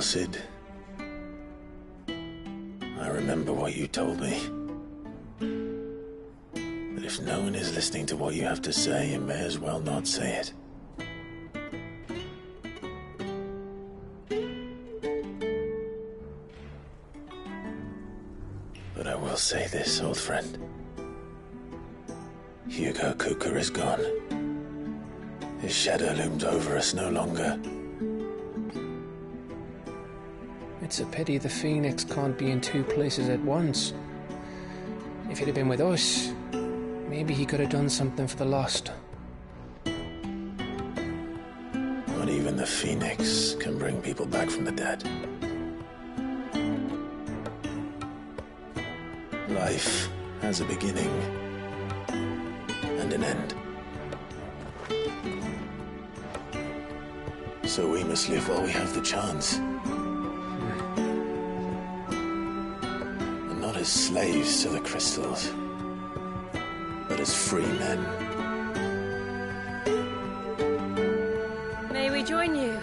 Well, Sid, I remember what you told me. But if no one is listening to what you have to say, you may as well not say it. But I will say this, old friend. Hugo Kuka is gone. His shadow looms over us no longer. It's a pity the Phoenix can't be in two places at once. If he'd have been with us, maybe he could have done something for the lost. Not even the Phoenix can bring people back from the dead. Life has a beginning and an end. So we must live while we have the chance. And not as slaves to the crystals, but as free men. May we join you?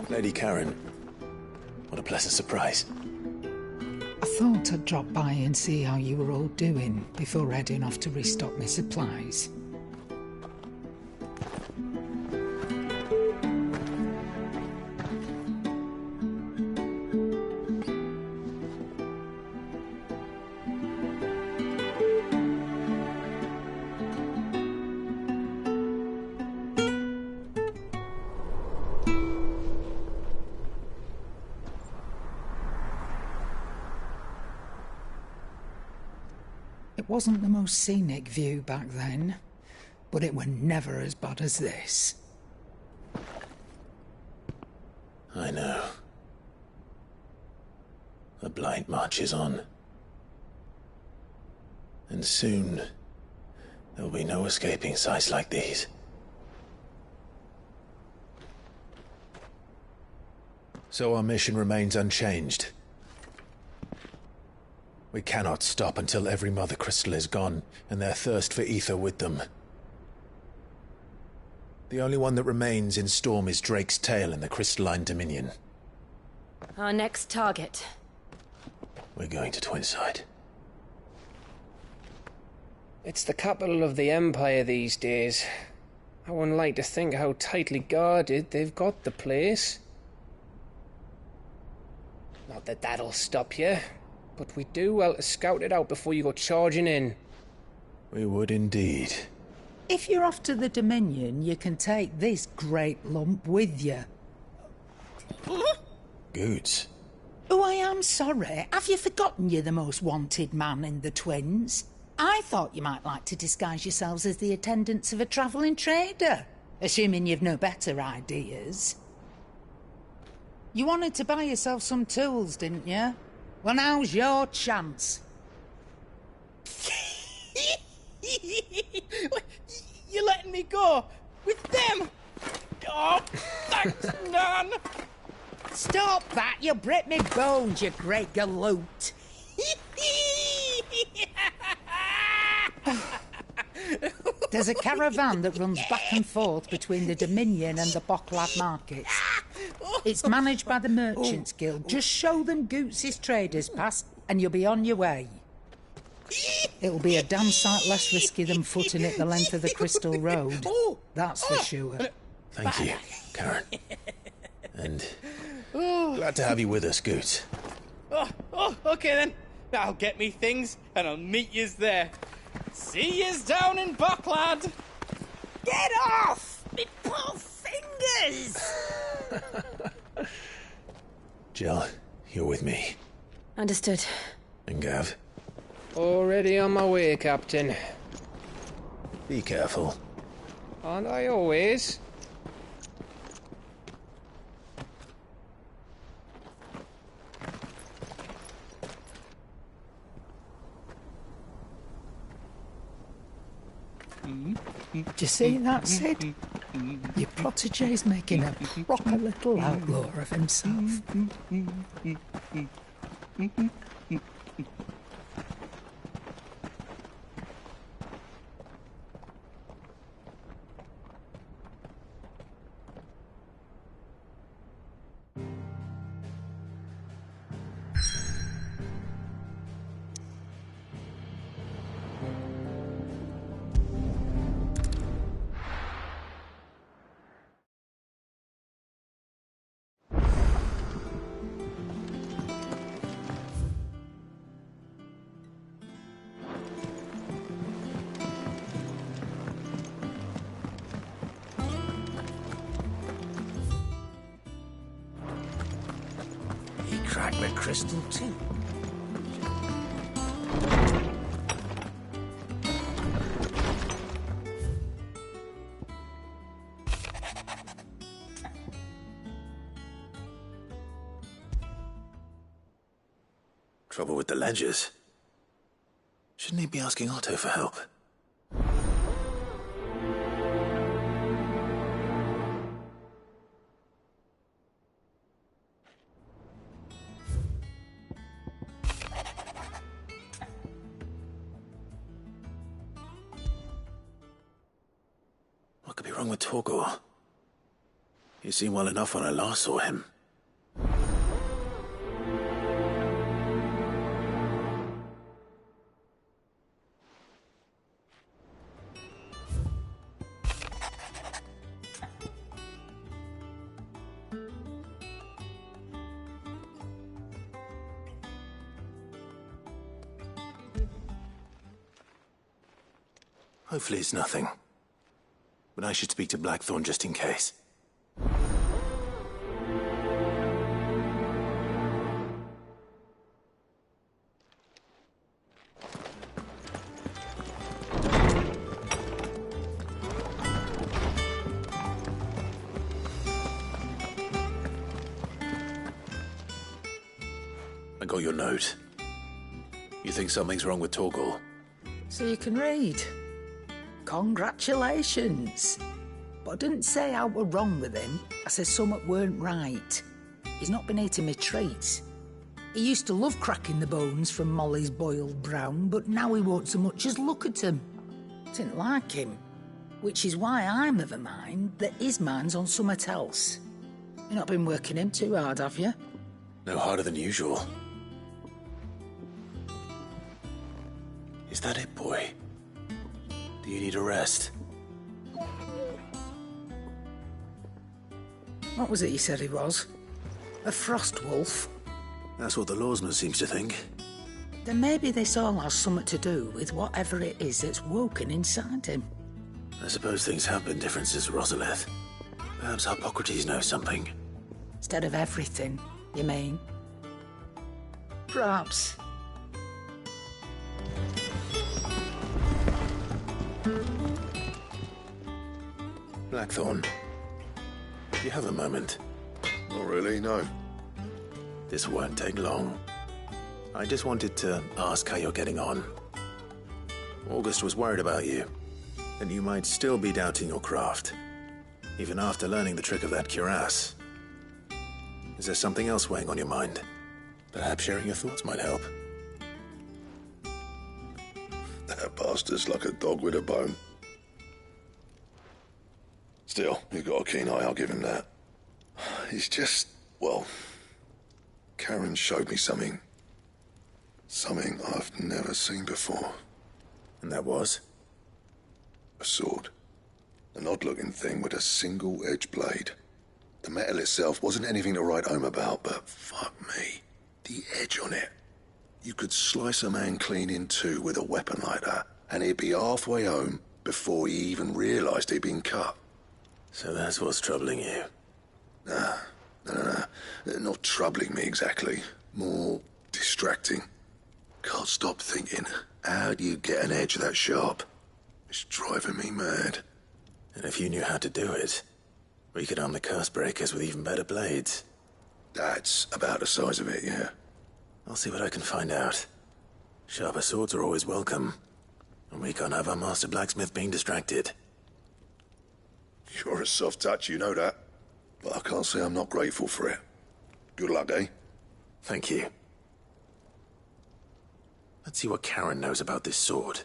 Lady Karen, what a pleasant surprise. I thought I'd drop by and see how you were all doing before heading off to restock my supplies. It wasn't the most scenic view back then, but it were never as bad as this. I know. The blight marches on. And soon, there'll be no escaping sights like these. So our mission remains unchanged. We cannot stop until every Mother Crystal is gone, and their thirst for ether with them. The only one that remains in Storm is Drake's tail in the Crystalline Dominion. Our next target. We're going to Twinside. It's the capital of the Empire these days. I wouldn't like to think how tightly guarded they've got the place. Not that that'll stop you, but we do well to scout it out before you go charging in. We would indeed. If you're off to the Dominion, you can take this great lump with you. Goods. Oh, I am sorry. Have you forgotten you're the most wanted man in the Twins? I thought you might like to disguise yourselves as the attendants of a travelling trader, assuming you've no better ideas. You wanted to buy yourself some tools, didn't you? Well, now's your chance. You're letting me go with them? Oh, thanks, Nan. Stop that! You'll break me bones, you great galoot. There's a caravan that runs back and forth between the Dominion and the Bocklad markets. It's managed by the Merchants Guild. Just show them Goots' traders pass and you'll be on your way. It'll be a damn sight less risky than footing it the length of the Crystal Road. That's for sure. Thank you, Karen. And glad to have you with us, Goots. Okay then. I'll get me things and I'll meet yous there. See yous down in Bocklad. Get off! Me poor fingers! Jill, you're with me. Understood. And Gav, Already on my way, Captain. be careful. Aren't I always? Do you see that, Sid? Your protege's making a proper little outlaw of himself. crack the crystal too. Trouble with the ledgers. Shouldn't he be asking Otto for help? What could be wrong with Torgor? He seemed well enough when I last saw him. Hopefully it's nothing. But I should speak to Blackthorn just in case. I got your note. You think something's wrong with Torgor? So you can read. Congratulations. But I didn't say how we're wrong with him. I said something weren't right. He's not been eating me treats. He used to love cracking the bones from Molly's boiled brown, but now he won't so much as look at them. Didn't like him. Which is why I'm of a mind that his mind's on something else. You've not been working him too hard, have you? No harder than usual. Is that it, boy? Do you need a rest? What was it you said he was? A frost wolf? That's what the lawsman seems to think. Then maybe this all has something to do with whatever it is that's woken inside him. I suppose things have been different since Rosalith. Perhaps Hippocrates knows something. Instead of everything, you mean? Perhaps. Blackthorn, do you have a moment? Not really, no. This won't take long. I just wanted to ask how you're getting on. August was worried about you, that you might still be doubting your craft, even after learning the trick of that cuirass. Is there something else weighing on your mind? Perhaps sharing your thoughts might help. That bastard's like a dog with a bone. Still, you've got a keen eye, I'll give him that. He's just, well, Karen showed me something. Something I've never seen before. And that was? A sword. An odd-looking thing with a single-edged blade. The metal itself wasn't anything to write home about, but fuck me, the edge on it. You could slice a man clean in two with a weapon like that, and he'd be halfway home before he even realised he'd been cut. So that's what's troubling you? Nah. Not troubling me exactly. More distracting. Can't stop thinking, how do you get an edge that sharp? It's driving me mad. And if you knew how to do it, we could arm the curse breakers with even better blades. That's about the size of it, yeah. I'll see what I can find out. Sharper swords are always welcome. And we can't have our master blacksmith being distracted. You're a soft touch, you know that. But I can't say I'm not grateful for it. Good luck, eh? Thank you. Let's see what Karen knows about this sword.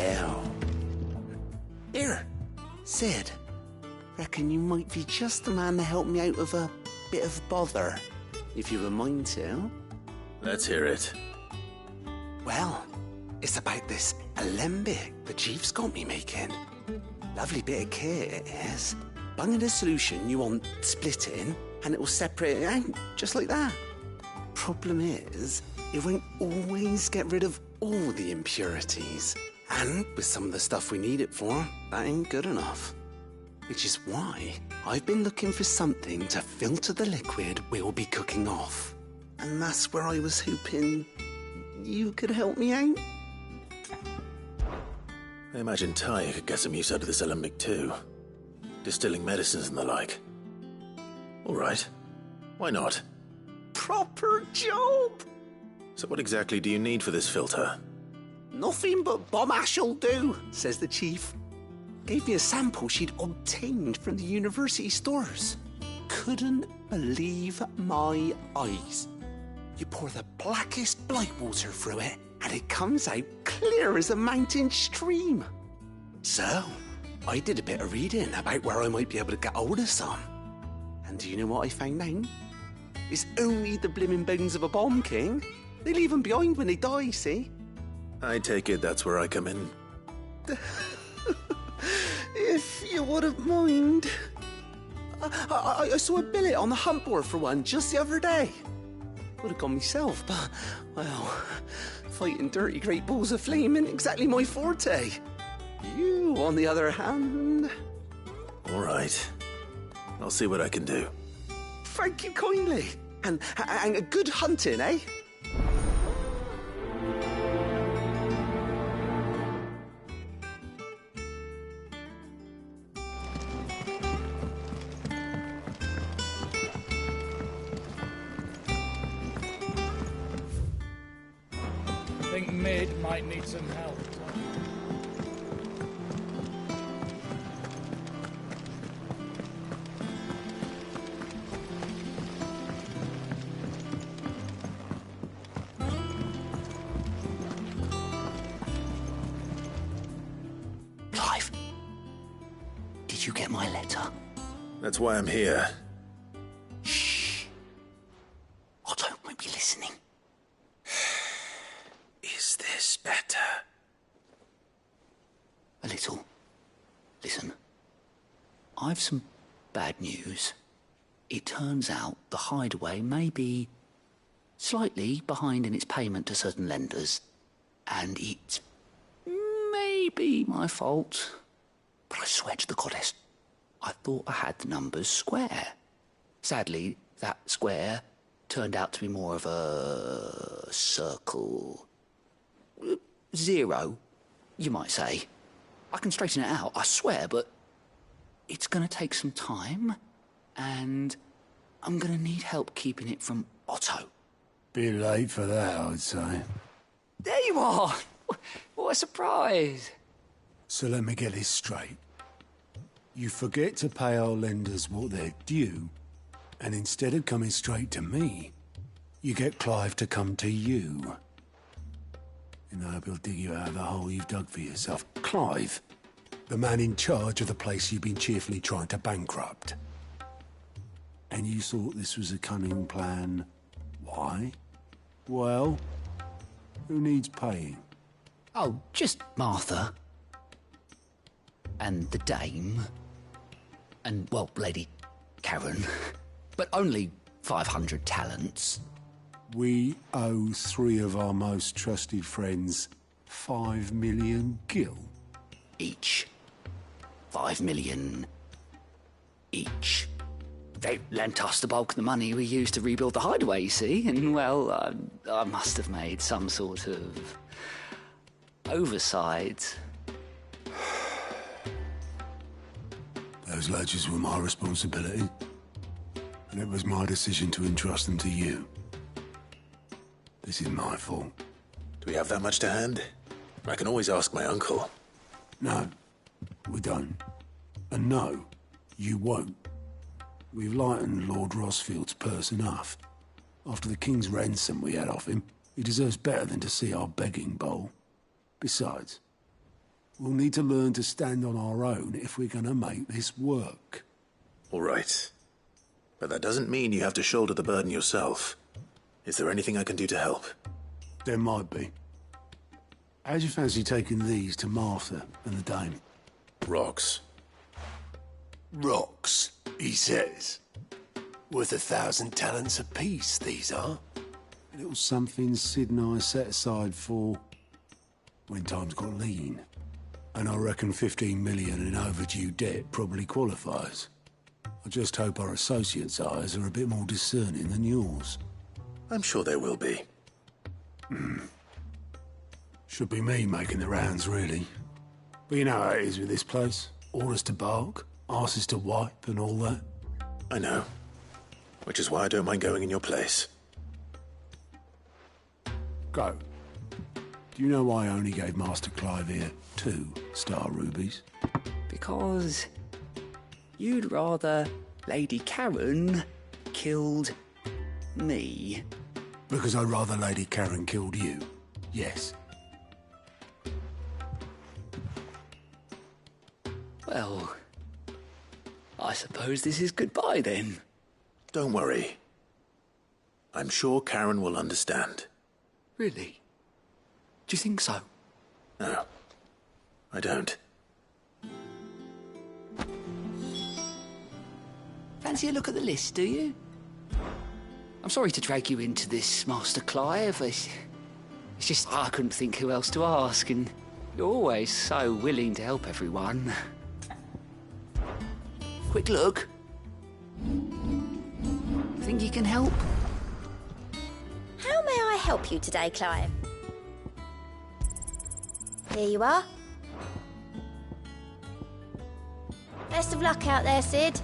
Well. Here, Sid. Reckon you might be just the man to help me out of a bit of bother, if you were mind to. Let's hear it. Well, it's about this alembic the chief's got me making. Lovely bit of kit it is. Bung in a solution you want splitting, and it will separate it out, just like that. Problem is, it won't always get rid of all the impurities. And with some of the stuff we need it for, that ain't good enough. Which is why I've been looking for something to filter the liquid we'll be cooking off. And that's where I was hoping you could help me out. I imagine Ty could get some use out of this alembic too. Distilling medicines and the like. All right. Why not? Proper job! So what exactly do you need for this filter? Nothing but bomb ash'll do, says the chief. Gave me a sample she'd obtained from the university stores. Couldn't believe my eyes. You pour the blackest blight water through it, and it comes out clear as a mountain stream. So, I did a bit of reading about where I might be able to get hold of some. And do you know what I found out? It's only the blimmin' bones of a bomb king. They leave them behind when they die, see? I take it that's where I come in. If you wouldn't mind. I saw a billet on the hunt board for one just the other day. Would have gone myself, but, well, fighting dirty great balls of flame ain't exactly my forte. You, on the other hand... All right. I'll see what I can do. Thank you kindly. And good hunting, eh? I think Mid might need some help. Clive, did you get my letter? That's why I'm here. Shh. Otto won't be listening. Is this better? A little. Listen, I've some bad news. It turns out the hideaway may be slightly behind in its payment to certain lenders, and it may be my fault. But I swear to the goddess, I thought I had the numbers square. Sadly, that square turned out to be more of a circle. Zero, you might say. I can straighten it out, I swear, but it's going to take some time, and I'm going to need help keeping it from Otto. Bit late for that, I'd say. There you are! What a surprise! So let me get this straight. You forget to pay our lenders what they're due, and instead of coming straight to me, you get Clive to come to you. And I hope he'll dig you out of the hole you've dug for yourself. Clive, the man in charge of the place you've been cheerfully trying to bankrupt. And you thought this was a cunning plan. Why? Well, who needs paying? Oh, just Martha. And the dame. And, well, Lady Karen. But only 500 talents. We owe 3 of our most trusted friends 5 million gil. Each. 5 million each. They lent us the bulk of the money we used to rebuild the hideaway, you see, and, well, I must have made some sort of oversight. Those ledgers were my responsibility, and it was my decision to entrust them to you. This is my fault. Do we have that much to hand? I can always ask my uncle. No, we don't. And no, you won't. We've lightened Lord Rosfield's purse enough. After the king's ransom we had off him, he deserves better than to see our begging bowl. Besides, We'll need to learn to stand on our own if we're going to make this work. All right. But that doesn't mean you have to shoulder the burden yourself. Is there anything I can do to help? There might be. How'd you fancy taking these to Martha and the dame? Rocks. Rocks, he says. Worth 1,000 talents apiece, these are. A little something Sid and I set aside for when times got lean. And I reckon 15 million in overdue debt probably qualifies. I just hope our associates' eyes are a bit more discerning than yours. I'm sure they will be. Should be me making the rounds, really. But you know how it is with this place. Orders to bark, arses to wipe and all that. I know. Which is why I don't mind going in your place. Go. Do you know why I only gave Master Clive here 2 star rubies? Because you'd rather Lady Karen killed me. Because I'd rather Lady Karen killed you. Yes. Well, I suppose this is goodbye then. Don't worry. I'm sure Karen will understand. Really? Do you think so? No, I don't. Fancy a look at the list, do you? I'm sorry to drag you into this, Master Clive. It's just I couldn't think who else to ask, and you're always so willing to help everyone. Quick look. Think you can help? How may I help you today, Clive? Here you are. Best of luck out there, Sid.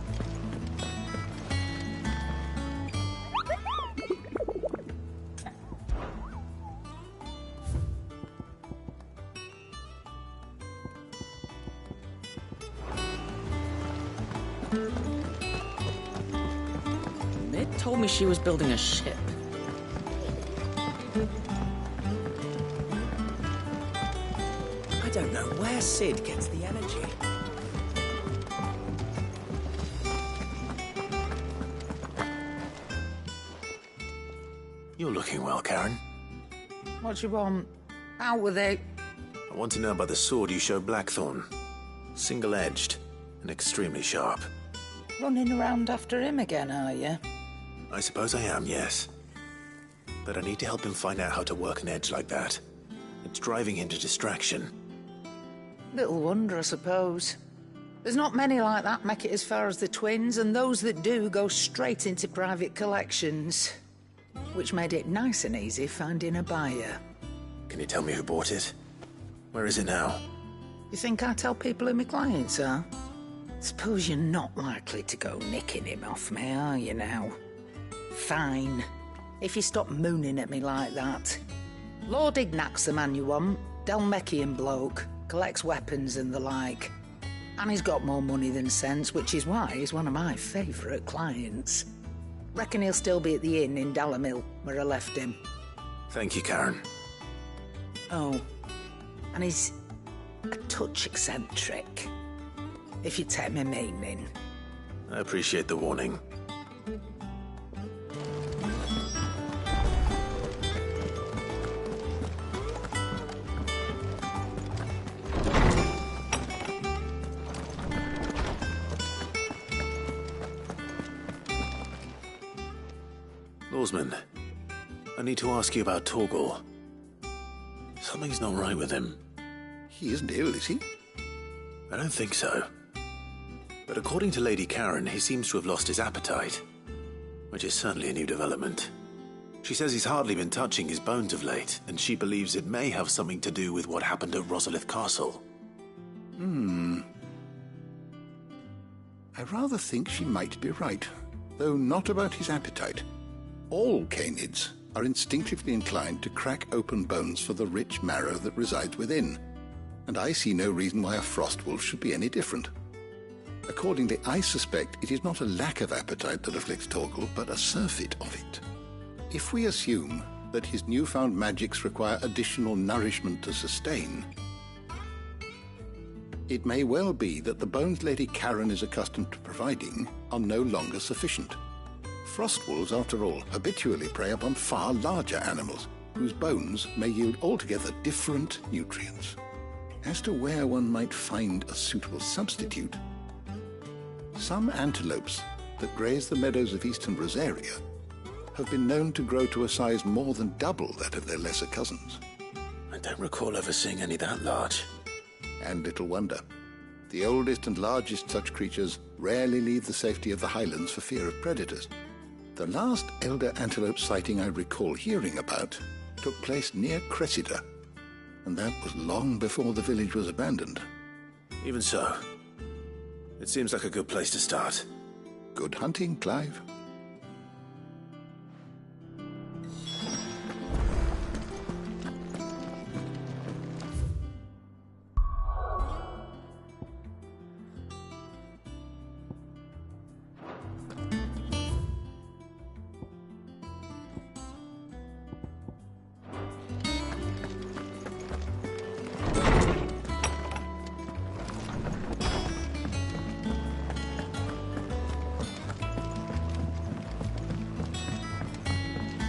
They told me she was building a ship. I don't know where Sid gets the energy. You're looking well, Karen. What do you want? Out with it. I want to know about the sword you showed Blackthorn. Single-edged and extremely sharp. Running around after him again, are you? I suppose I am, yes. But I need to help him find out how to work an edge like that. It's driving him to distraction. Little wonder, I suppose. There's not many like that make it as far as the twins, and those that do go straight into private collections. Which made it nice and easy finding a buyer. Can you tell me who bought it? Where is it now? You think I tell people who my clients are? Suppose you're not likely to go nicking him off me, are you now? Fine. If you stop mooning at me like that. Lord Ignac's the man you want. Delmechian bloke. Collects weapons and the like. And he's got more money than sense, which is why he's one of my favourite clients. Reckon he'll still be at the inn in Dalamil, where I left him. Thank you, Karen. Oh, and he's a touch eccentric, if you take my meaning. I appreciate the warning. Lawsman, I need to ask you about Torgal. Something's not right with him. He isn't ill, is he? I don't think so. But according to Lady Karen, he seems to have lost his appetite, which is certainly a new development. She says he's hardly been touching his bones of late, and she believes it may have something to do with what happened at Rosalith Castle. I rather think she might be right, though not about his appetite. All canids are instinctively inclined to crack open bones for the rich marrow that resides within, and I see no reason why a frostwolf should be any different. Accordingly, I suspect it is not a lack of appetite that afflicts Torgal, but a surfeit of it. If we assume that his newfound magics require additional nourishment to sustain, It may well be that the bones Lady Karen is accustomed to providing are no longer sufficient. Frost wolves, after all, habitually prey upon far larger animals, whose bones may yield altogether different nutrients. As to where one might find a suitable substitute, some antelopes that graze the meadows of eastern Rosaria have been known to grow to a size more than double that of their lesser cousins. I don't recall ever seeing any that large. And little wonder. The oldest and largest such creatures rarely leave the safety of the highlands for fear of predators. The last elder antelope sighting I recall hearing about took place near Cressida, and that was long before the village was abandoned. Even so, it seems like a good place to start. Good hunting, Clive.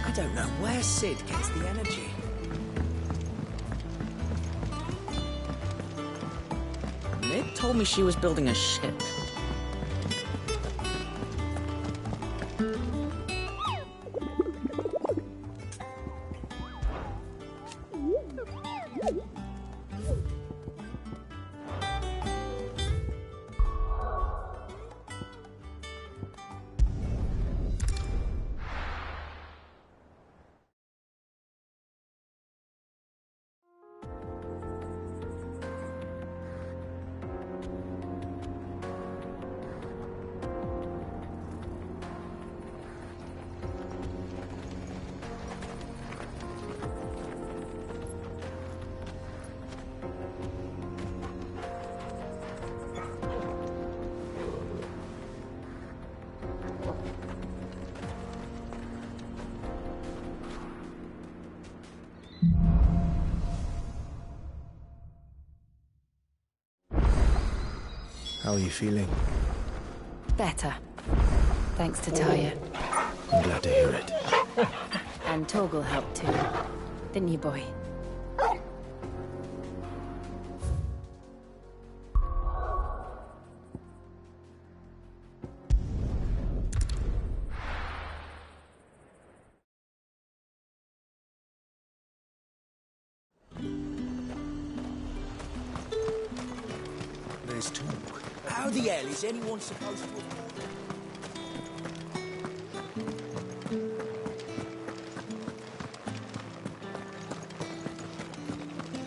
I don't know where Sid gets the energy. Mid told me she was building a ship. How are you feeling? Better. Thanks to Taya. I'm glad to hear it. And Torgal helped too. Didn't you, boy? There's talk. How the hell is anyone supposed to...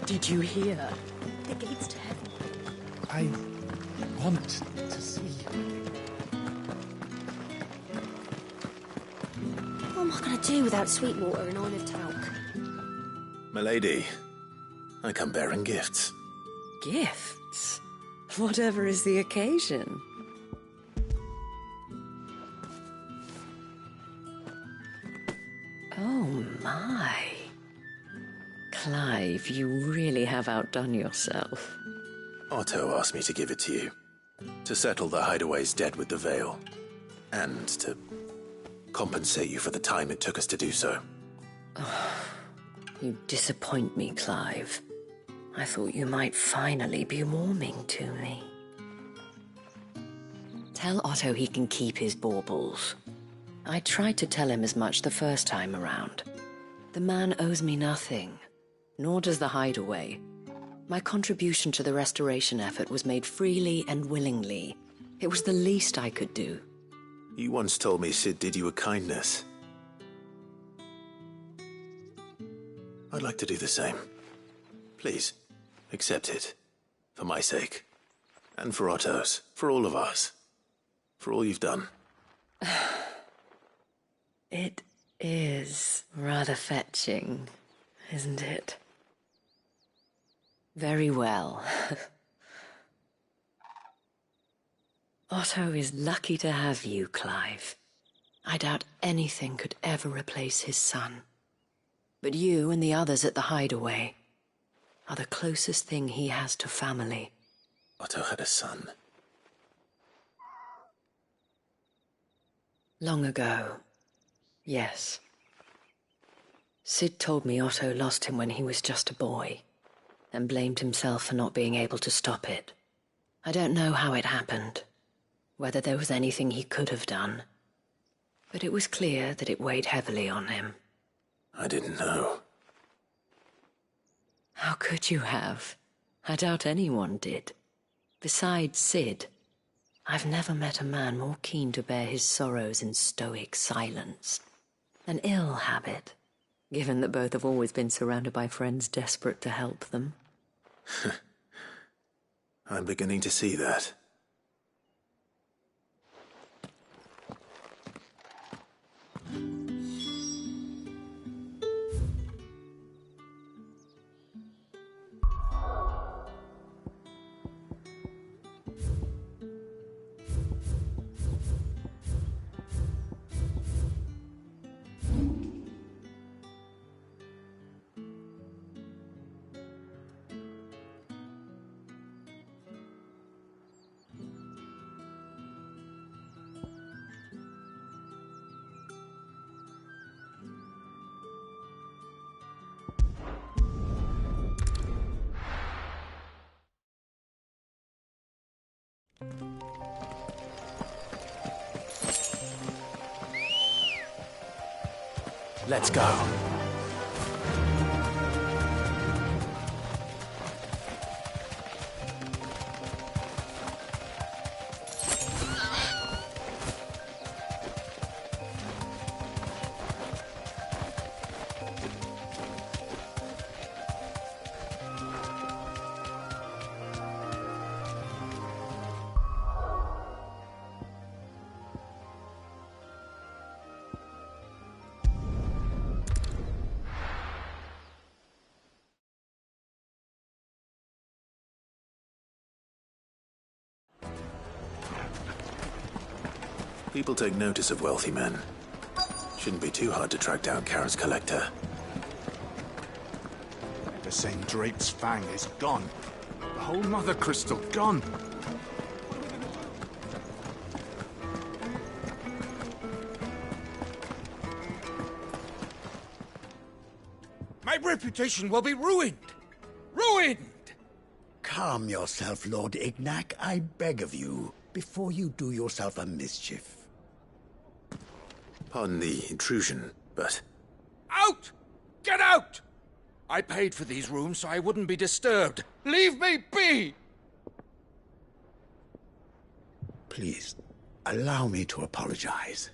Did you hear? The gates to heaven. I want to see. What am I going to do without Sweetwater and olive talc? Milady, I come bearing gifts. Gifts? Whatever is the occasion. Oh my. Clive, you really have outdone yourself. Otto asked me to give it to you. To settle the Hideaway's debt with the Veil. And to compensate you for the time it took us to do so. Oh, you disappoint me, Clive. I thought you might finally be warming to me. Tell Otto he can keep his baubles. I tried to tell him as much the first time around. The man owes me nothing, nor does the Hideaway. My contribution to the restoration effort was made freely and willingly. It was the least I could do. You once told me Sid did you a kindness. I'd like to do the same. Please, accept it. For my sake. And for Otto's. For all of us. For all you've done. It is rather fetching, isn't it? Very well. Otto is lucky to have you, Clive. I doubt anything could ever replace his son. But you and the others at the Hideaway are the closest thing he has to family. Otto had a son. Long ago, yes. Sid told me Otto lost him when he was just a boy, and blamed himself for not being able to stop it. I don't know how it happened, whether there was anything he could have done, but it was clear that it weighed heavily on him. I didn't know. How could you have? I doubt anyone did. Besides Sid, I've never met a man more keen to bear his sorrows in stoic silence. An ill habit, given that both have always been surrounded by friends desperate to help them. I'm beginning to see that. Let's go. People take notice of wealthy men. Shouldn't be too hard to track down Karen's collector. The same Drake's fang is gone. The whole mother crystal gone. My reputation will be ruined! Ruined! Calm yourself, Lord Ignac, I beg of you, before you do yourself a mischief. Pardon the intrusion, but... Out! Get out! I paid for these rooms so I wouldn't be disturbed. Leave me be! Please, allow me to apologize.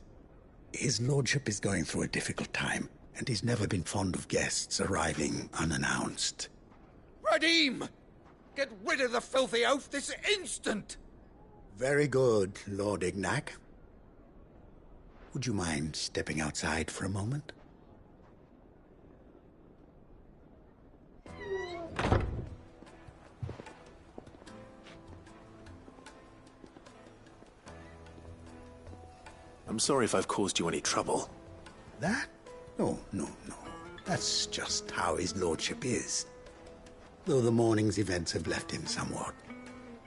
His lordship is going through a difficult time, and he's never been fond of guests arriving unannounced. Radim! Get rid of the filthy oaf this instant! Very good, Lord Ignac. Would you mind stepping outside for a moment? I'm sorry if I've caused you any trouble. That? No. That's just how his lordship is. Though the morning's events have left him somewhat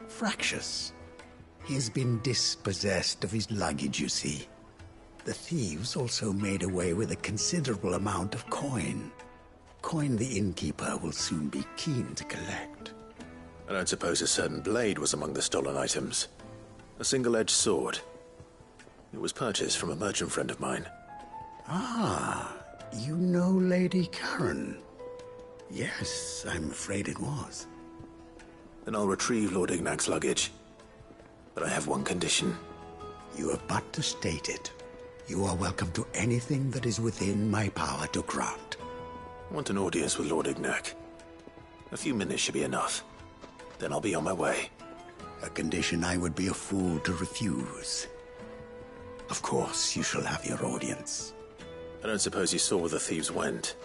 fractious. He has been dispossessed of his luggage, you see. The thieves also made away with a considerable amount of coin. Coin the innkeeper will soon be keen to collect. I don't suppose a certain blade was among the stolen items. A single-edged sword. It was purchased from a merchant friend of mine. Ah, you know Lady Karen. Yes, I'm afraid it was. Then I'll retrieve Lord Ignac's luggage. But I have one condition. You have but to state it. You are welcome to anything that is within my power to grant. I want an audience with Lord Ignac. A few minutes should be enough. Then I'll be on my way. A condition I would be a fool to refuse. Of course, you shall have your audience. I don't suppose you saw where the thieves went?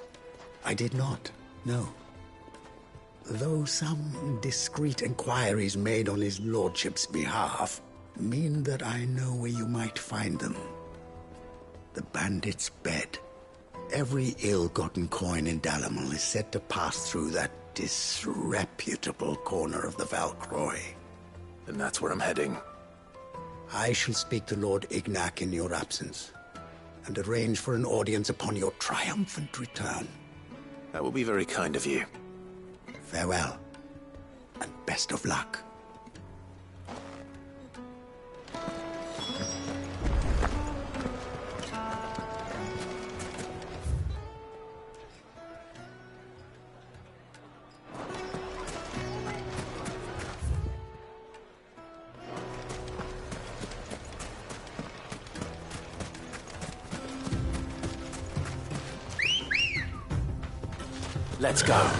I did not, no. Though some discreet inquiries made on his lordship's behalf mean that I know where you might find them. The bandit's bed. Every ill-gotten coin in Dalamel is said to pass through that disreputable corner of the Valcroy. then that's where I'm heading. I shall speak to Lord Ignac in your absence, and arrange for an audience upon your triumphant return. That will be very kind of you. Farewell, and best of luck. Let's go.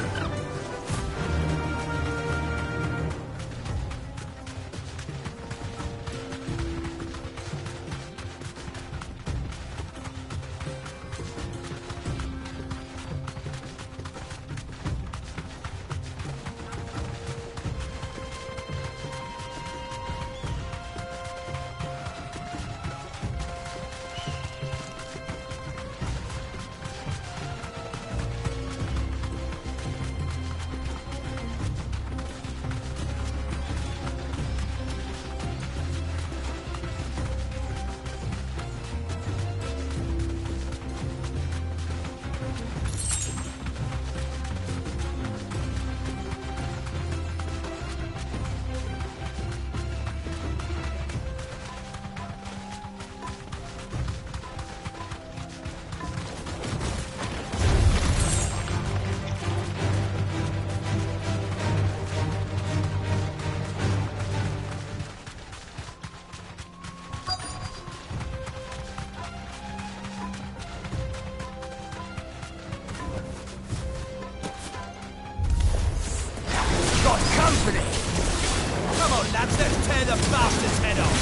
Come on, lads, let's tear the bastard's head off!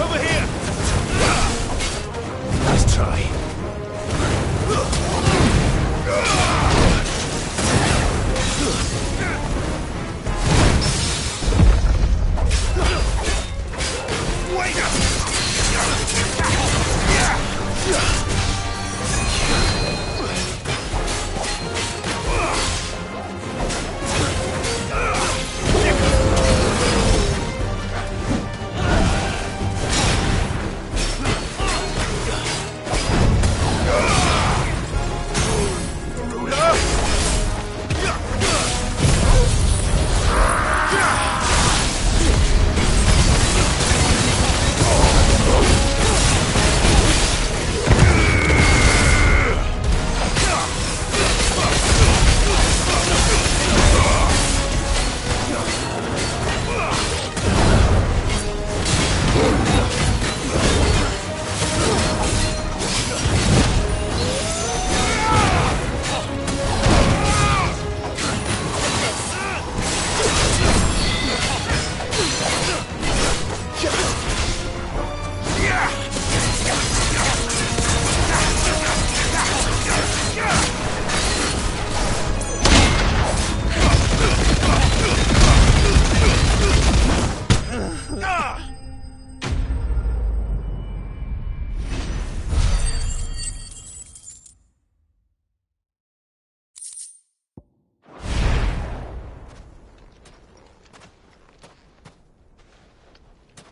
Over here! Nice try.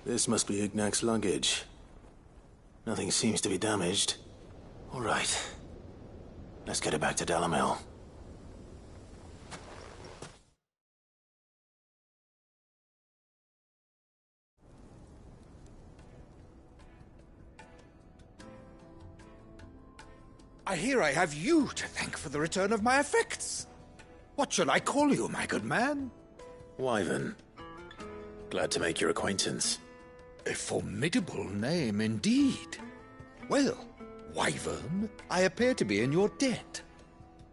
This must be Ignac's luggage. Nothing seems to be damaged. All right. Let's get it back to Delamil. I hear I have you to thank for the return of my effects. What shall I call you, my good man? Wyvern. Glad to make your acquaintance. A formidable name indeed. Well, Wyvern, I appear to be in your debt.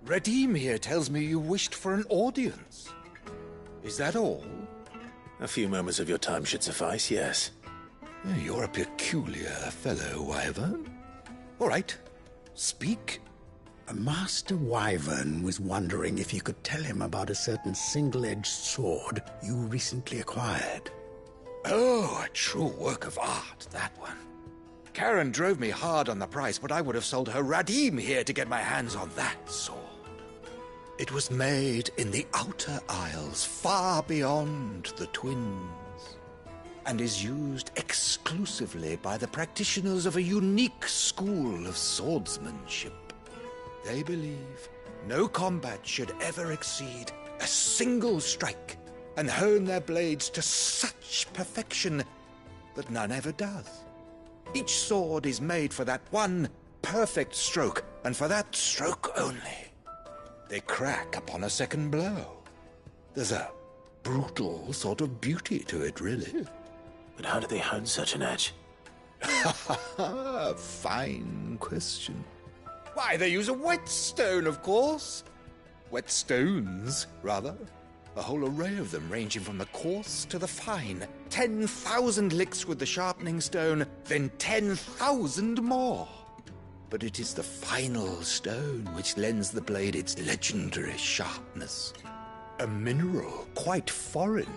Redeem here tells me you wished for an audience. Is that all? A few moments of your time should suffice, yes. You're a peculiar fellow, Wyvern. All right, speak. Master Wyvern was wondering if you could tell him about a certain single-edged sword you recently acquired. Oh, a true work of art, that one. Karen drove me hard on the price, but I would have sold her Radim here to get my hands on that sword. It was made in the Outer Isles, far beyond the Twins, and is used exclusively by the practitioners of a unique school of swordsmanship. They believe no combat should ever exceed a single strike, and hone their blades to such perfection that none ever does. Each sword is made for that one perfect stroke, and for that stroke only. They crack upon a second blow. There's a brutal sort of beauty to it, really. But how do they hone such an edge? Fine question. Why, they use a whetstone, of course. Whetstones, rather. A whole array of them, ranging from the coarse to the fine. 10,000 licks with the sharpening stone, then 10,000 more. But it is the final stone which lends the blade its legendary sharpness. A mineral quite foreign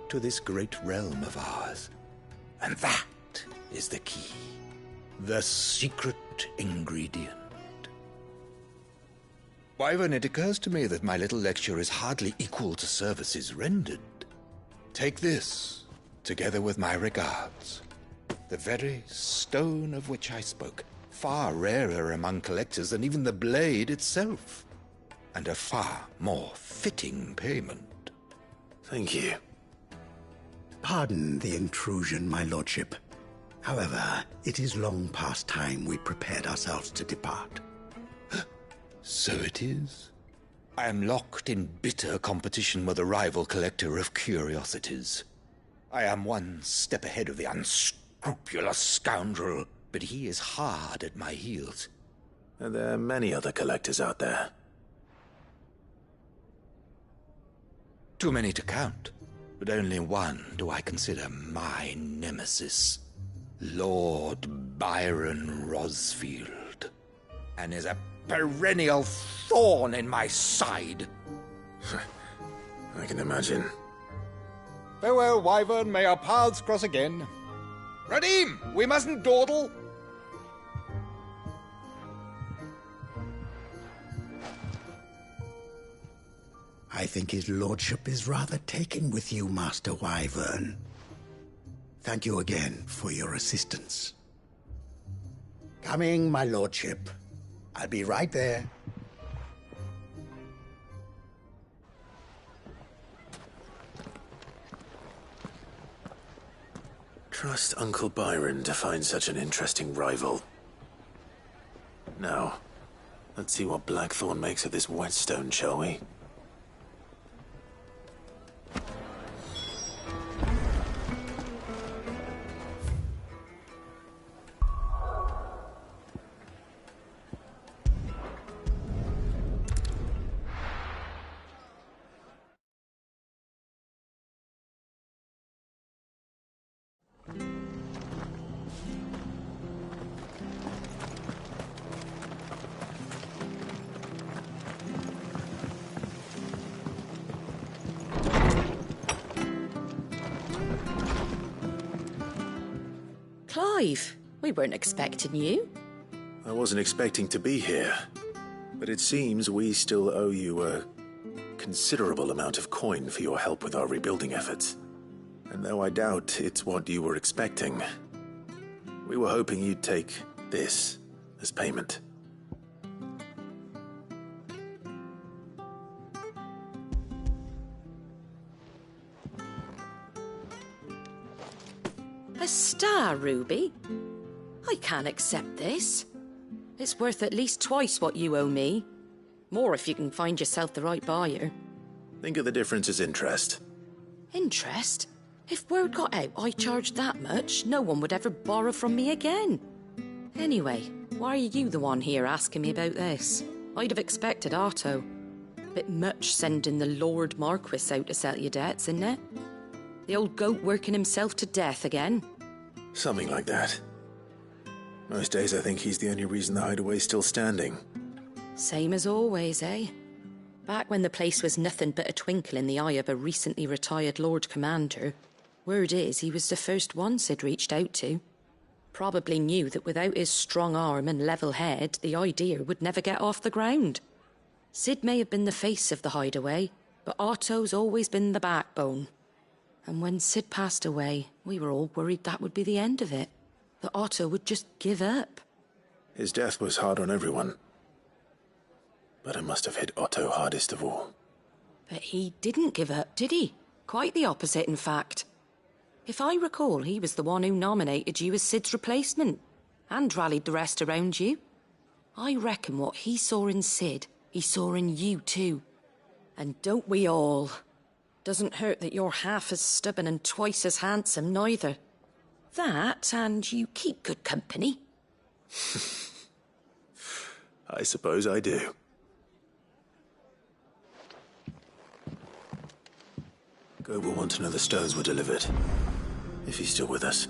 to this great realm of ours. And that is the key. The secret ingredient. Wyvern, it occurs to me that my little lecture is hardly equal to services rendered. Take this, together with my regards. The very stone of which I spoke, far rarer among collectors than even the blade itself, and a far more fitting payment. Thank you. Pardon the intrusion, my lordship. However, it is long past time we prepared ourselves to depart. So it is. I am locked in bitter competition with a rival collector of curiosities. I am one step ahead of the unscrupulous scoundrel, but he is hard at my heels. Are there many other collectors out there? Too many to count, but only one do I consider my nemesis. Lord Byron Rosfield, and is a perennial thorn in my side. I can imagine. Farewell, Wyvern. May our paths cross again. Radim, we mustn't dawdle. I think his lordship is rather taken with you, Master Wyvern. Thank you again for your assistance. Coming, my lordship. I'll be right there. Trust Uncle Byron to find such an interesting rival. Now, let's see what Blackthorn makes of this whetstone, shall we? Clive, we weren't expecting you. I wasn't expecting to be here, but it seems we still owe you a considerable amount of coin for your help with our rebuilding efforts. And though I doubt it's what you were expecting, we were hoping you'd take this as payment. A star ruby? I can't accept this. It's worth at least twice what you owe me. More if you can find yourself the right buyer. Think of the difference as interest. Interest? If word got out I charged that much, no one would ever borrow from me again. Anyway, why are you the one here asking me about this? I'd have expected Otto. Bit much sending the Lord Marquis out to settle your debts, isn't it? The old goat working himself to death again? Something like that. Most days I think he's the only reason the hideaway's still standing. Same as always, eh? Back when the place was nothing but a twinkle in the eye of a recently retired Lord Commander, word is he was the first one Sid reached out to. Probably knew that without his strong arm and level head, the idea would never get off the ground. Sid may have been the face of the hideaway, but Otto's always been the backbone. And when Sid passed away, we were all worried that would be the end of it. That Otto would just give up. His death was hard on everyone. But it must have hit Otto hardest of all. But he didn't give up, did he? Quite the opposite, in fact. If I recall, he was the one who nominated you as Sid's replacement, and rallied the rest around you. I reckon what he saw in Sid, he saw in you too. And don't we all? Doesn't hurt that you're half as stubborn and twice as handsome, neither. That, and you keep good company. I suppose I do. Gob will want to know the stones were delivered, if he's still with us.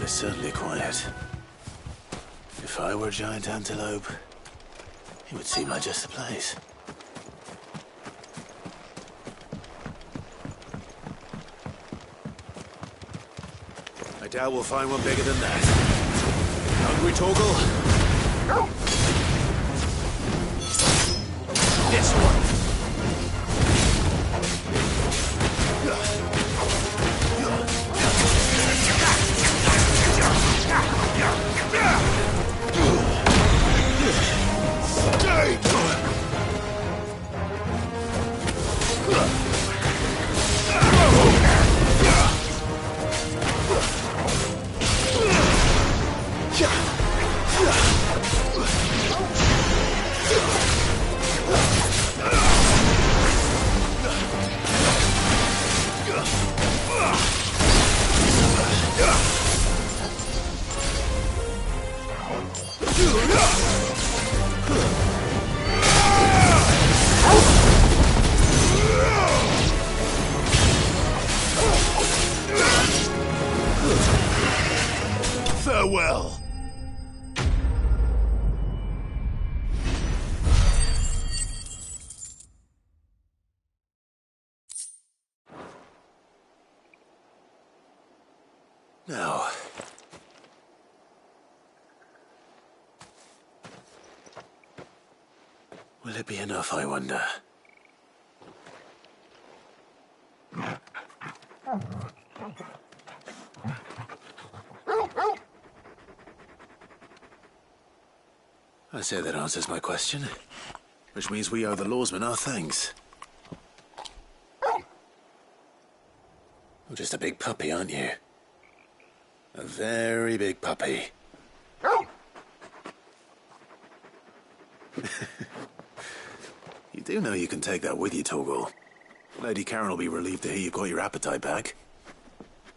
It's certainly quiet. If I were a giant antelope, it would seem like just the place. I doubt we'll find one bigger than that. Hungry, Torgal? This one. Farewell. Now, will it be enough, I wonder? I say that answers my question, which means we owe the lawsmen our thanks. You're just a big puppy, aren't you? A very big puppy. You do know you can take that with you, Torgal. Lady Karen will be relieved to hear you've got your appetite back.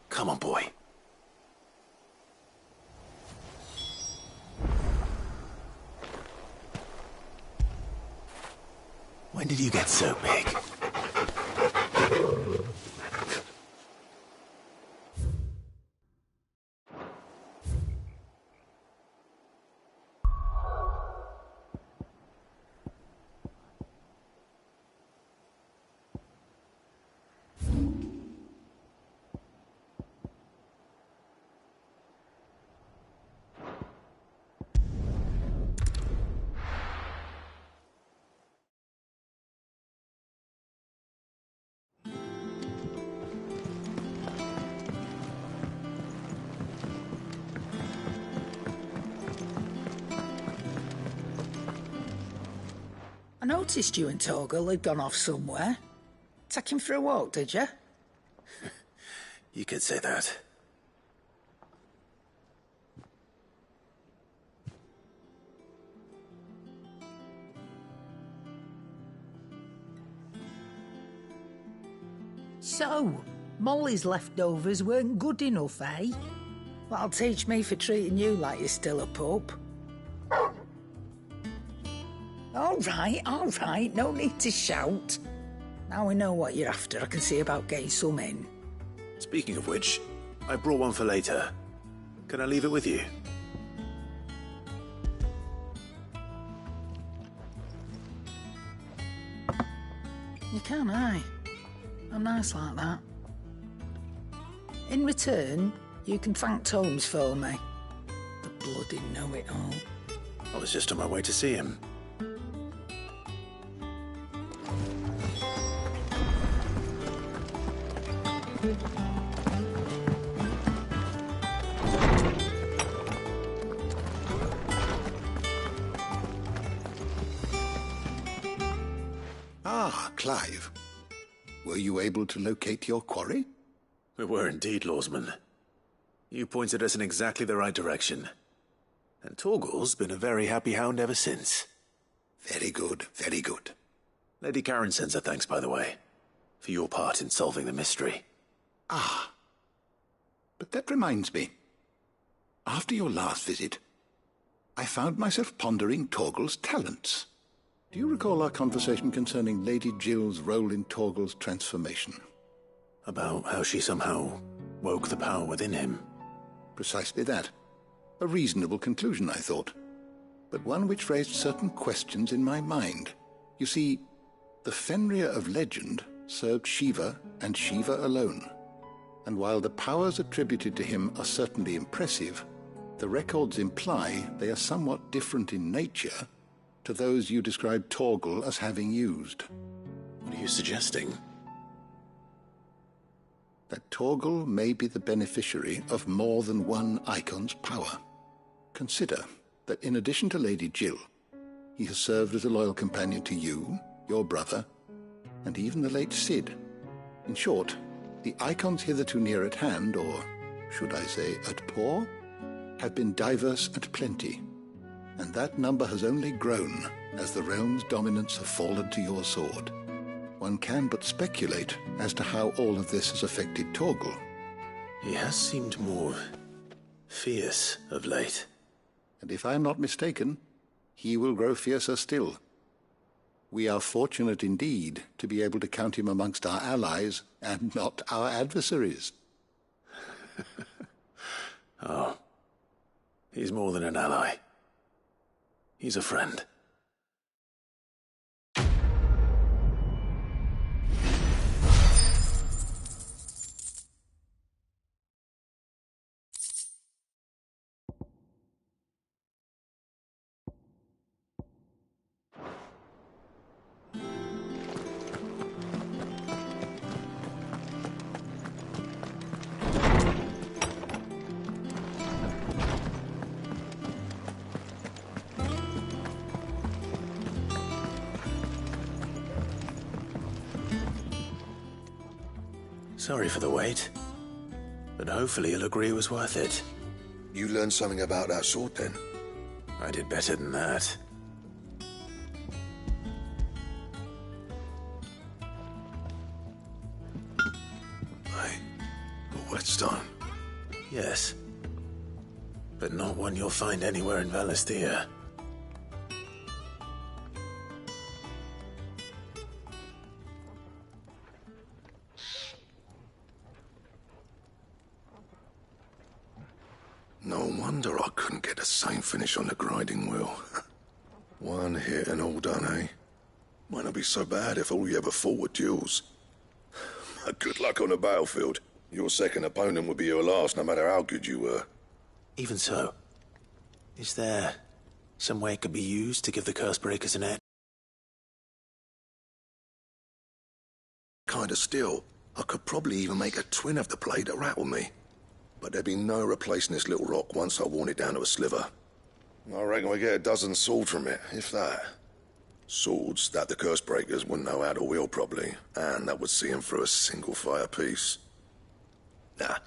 Come on, boy. When did you get so big? I noticed you and Torgal had gone off somewhere. Take him for a walk, did you? You could say that. So, Molly's leftovers weren't good enough, eh? That'll teach me for treating you like you're still a pup. All right, no need to shout. Now we know what you're after, I can see about getting some in. Speaking of which, I brought one for later. Can I leave it with you? You can, aye. I'm nice like that. In return, you can thank Tomes for me. The bloody know-it-all. I was just on my way to see him. Ah, Clive. Were you able to locate your quarry? We were indeed, Lawsman. You pointed us in exactly the right direction. And Torgal's been a very happy hound ever since. Very good, very good. Lady Karen sends her thanks, by the way, for your part in solving the mystery. Ah. But that reminds me. After your last visit, I found myself pondering Torgal's talents. Do you recall our conversation concerning Lady Jill's role in Torgal's transformation? About how she somehow woke the power within him. Precisely that. A reasonable conclusion, I thought, but one which raised certain questions in my mind. You see, the Fenrir of legend served Shiva and Shiva alone. And while the powers attributed to him are certainly impressive, the records imply they are somewhat different in nature to those you described Torgal as having used. What are you suggesting? That Torgal may be the beneficiary of more than one icon's power. Consider that in addition to Lady Jill, he has served as a loyal companion to you, your brother, and even the late Cid. In short, the icons hitherto near at hand, or should I say at paw, have been diverse and plenty, and that number has only grown as the realm's dominance have fallen to your sword. One can but speculate as to how all of this has affected Torgal. He has seemed more fierce of late. And if I am not mistaken, he will grow fiercer still. We are fortunate indeed to be able to count him amongst our allies and not our adversaries. Oh, he's more than an ally. He's a friend. Sorry for the wait. but hopefully he'll agree it was worth it. You learned something about that sword, then? I did better than that. Hey, a whetstone? Yes. But not one you'll find anywhere in Valisthea. No wonder I couldn't get the same finish on the grinding wheel. One hit and all done, eh? Might not be so bad if all you ever fought were duels. Good luck on the battlefield. Your second opponent would be your last, no matter how good you were. Even so, is there some way it could be used to give the Cursebreakers an edge? Kinda still. I could probably even make a twin of the blade that rattled me. But there'd be no replacing this little rock once I worn it down to a sliver. I reckon we get a dozen swords from it, if that. Swords that the Cursebreakers wouldn't know how to wield properly, and that would see them through a single fire piece. Nah,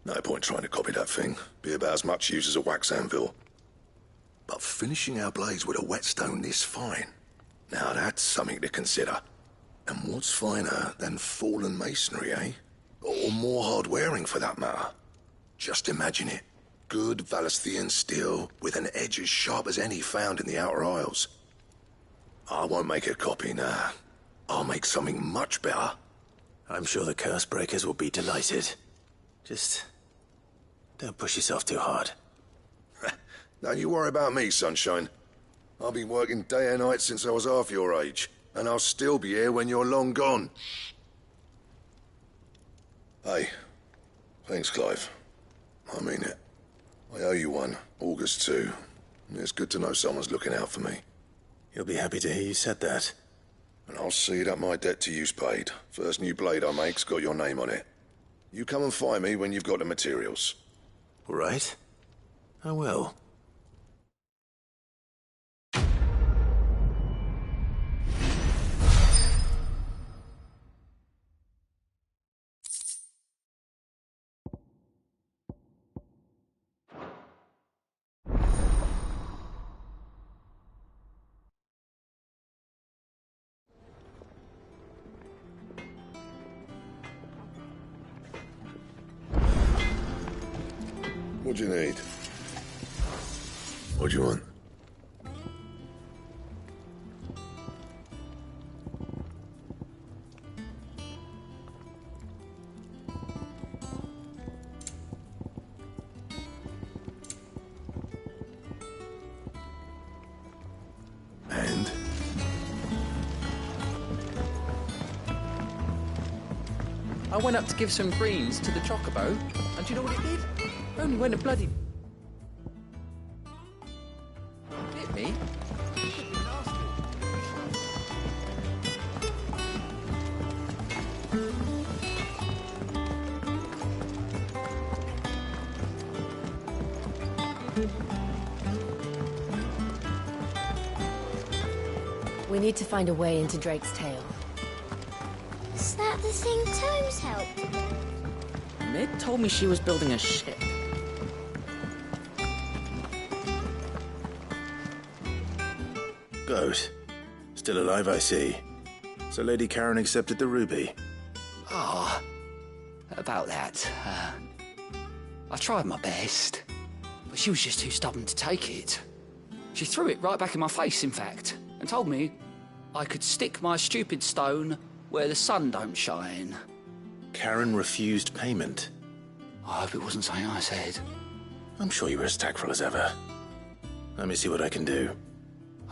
no point trying to copy that thing. Be about as much use as a wax anvil. But finishing our blades with a whetstone this fine, now that's something to consider. And what's finer than fallen masonry, eh? Or more hard-wearing, for that matter. Just imagine it. Good Valisthean steel with an edge as sharp as any found in the Outer Isles. I won't make a copy, nah. I'll make something much better. I'm sure the Cursebreakers will be delighted. Just don't push yourself too hard. Don't you worry about me, sunshine. I've been working day and night since I was half your age, and I'll still be here when you're long gone. Hey, thanks, Clive. I mean it. I owe you one, August too. It's good to know someone's looking out for me. He'll be happy to hear you said that. And I'll see that my debt to you's paid. First new blade I make's got your name on it. You come and find me when you've got the materials. All right. I will. What do you need? What do you want? And? I went up to give some greens to the chocobo, and do you know what it did? Only went a bloody... Hit me? We need to find a way into Drake's tail. Is that the thing Tomes helped? Mid told me she was building a ship. Goat. Still alive, I see. So Lady Karen accepted the ruby. Ah, about that. I tried my best, but she was just too stubborn to take it. She threw it right back in my face, in fact, and told me I could stick my stupid stone where the sun don't shine. Karen refused payment. I hope it wasn't something I said. I'm sure you were as tactful as ever. Let me see what I can do.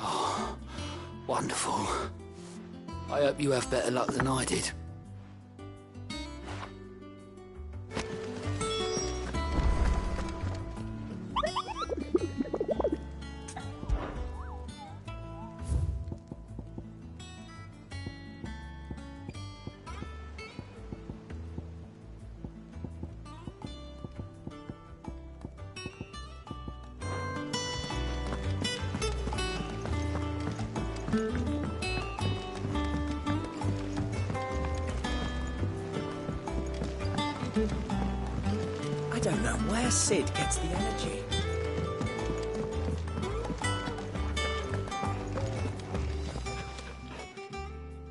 Oh, wonderful. I hope you have better luck than I did. where Sid gets the energy.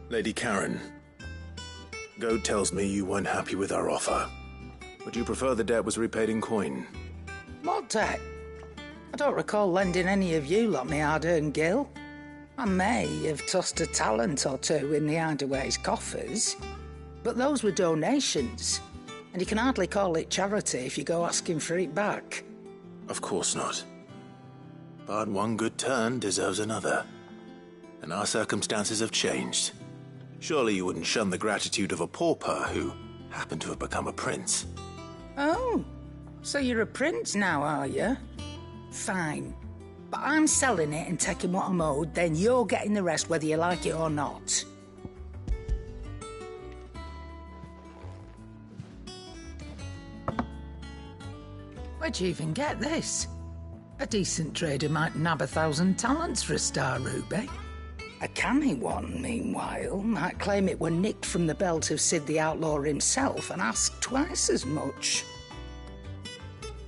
Lady Karen, Goad tells me you weren't happy with our offer. Would you prefer the debt was repaid in coin? What debt? I don't recall lending any of you lot me hard-earned gil. I may have tossed a talent or two in the Hideaway's coffers, but those were donations, and you can hardly call it charity if you go asking for it back. Of course not. But one good turn deserves another. And our circumstances have changed. Surely you wouldn't shun the gratitude of a pauper who happened to have become a prince. Oh, so you're a prince now, are you? Fine. But I'm selling it and taking what I'm owed, then you're getting the rest whether you like it or not. Where'd you even get this? A decent trader might nab 1,000 talents for a star ruby. A canny one, meanwhile, might claim it were nicked from the belt of Sid the Outlaw himself and ask twice as much.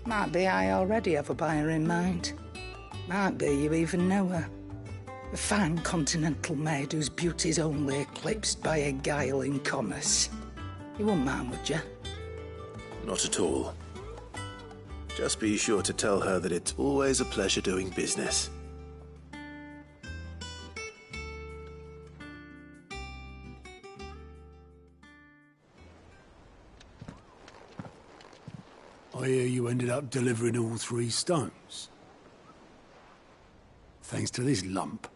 Might be I already have a buyer in mind. Might be you even know her. A fine continental maid whose beauty's only eclipsed by a guile in commerce. You wouldn't mind, would you? Not at all. Just be sure to tell her that it's always a pleasure doing business. I hear you ended up delivering all 3 stones. Thanks to this lump.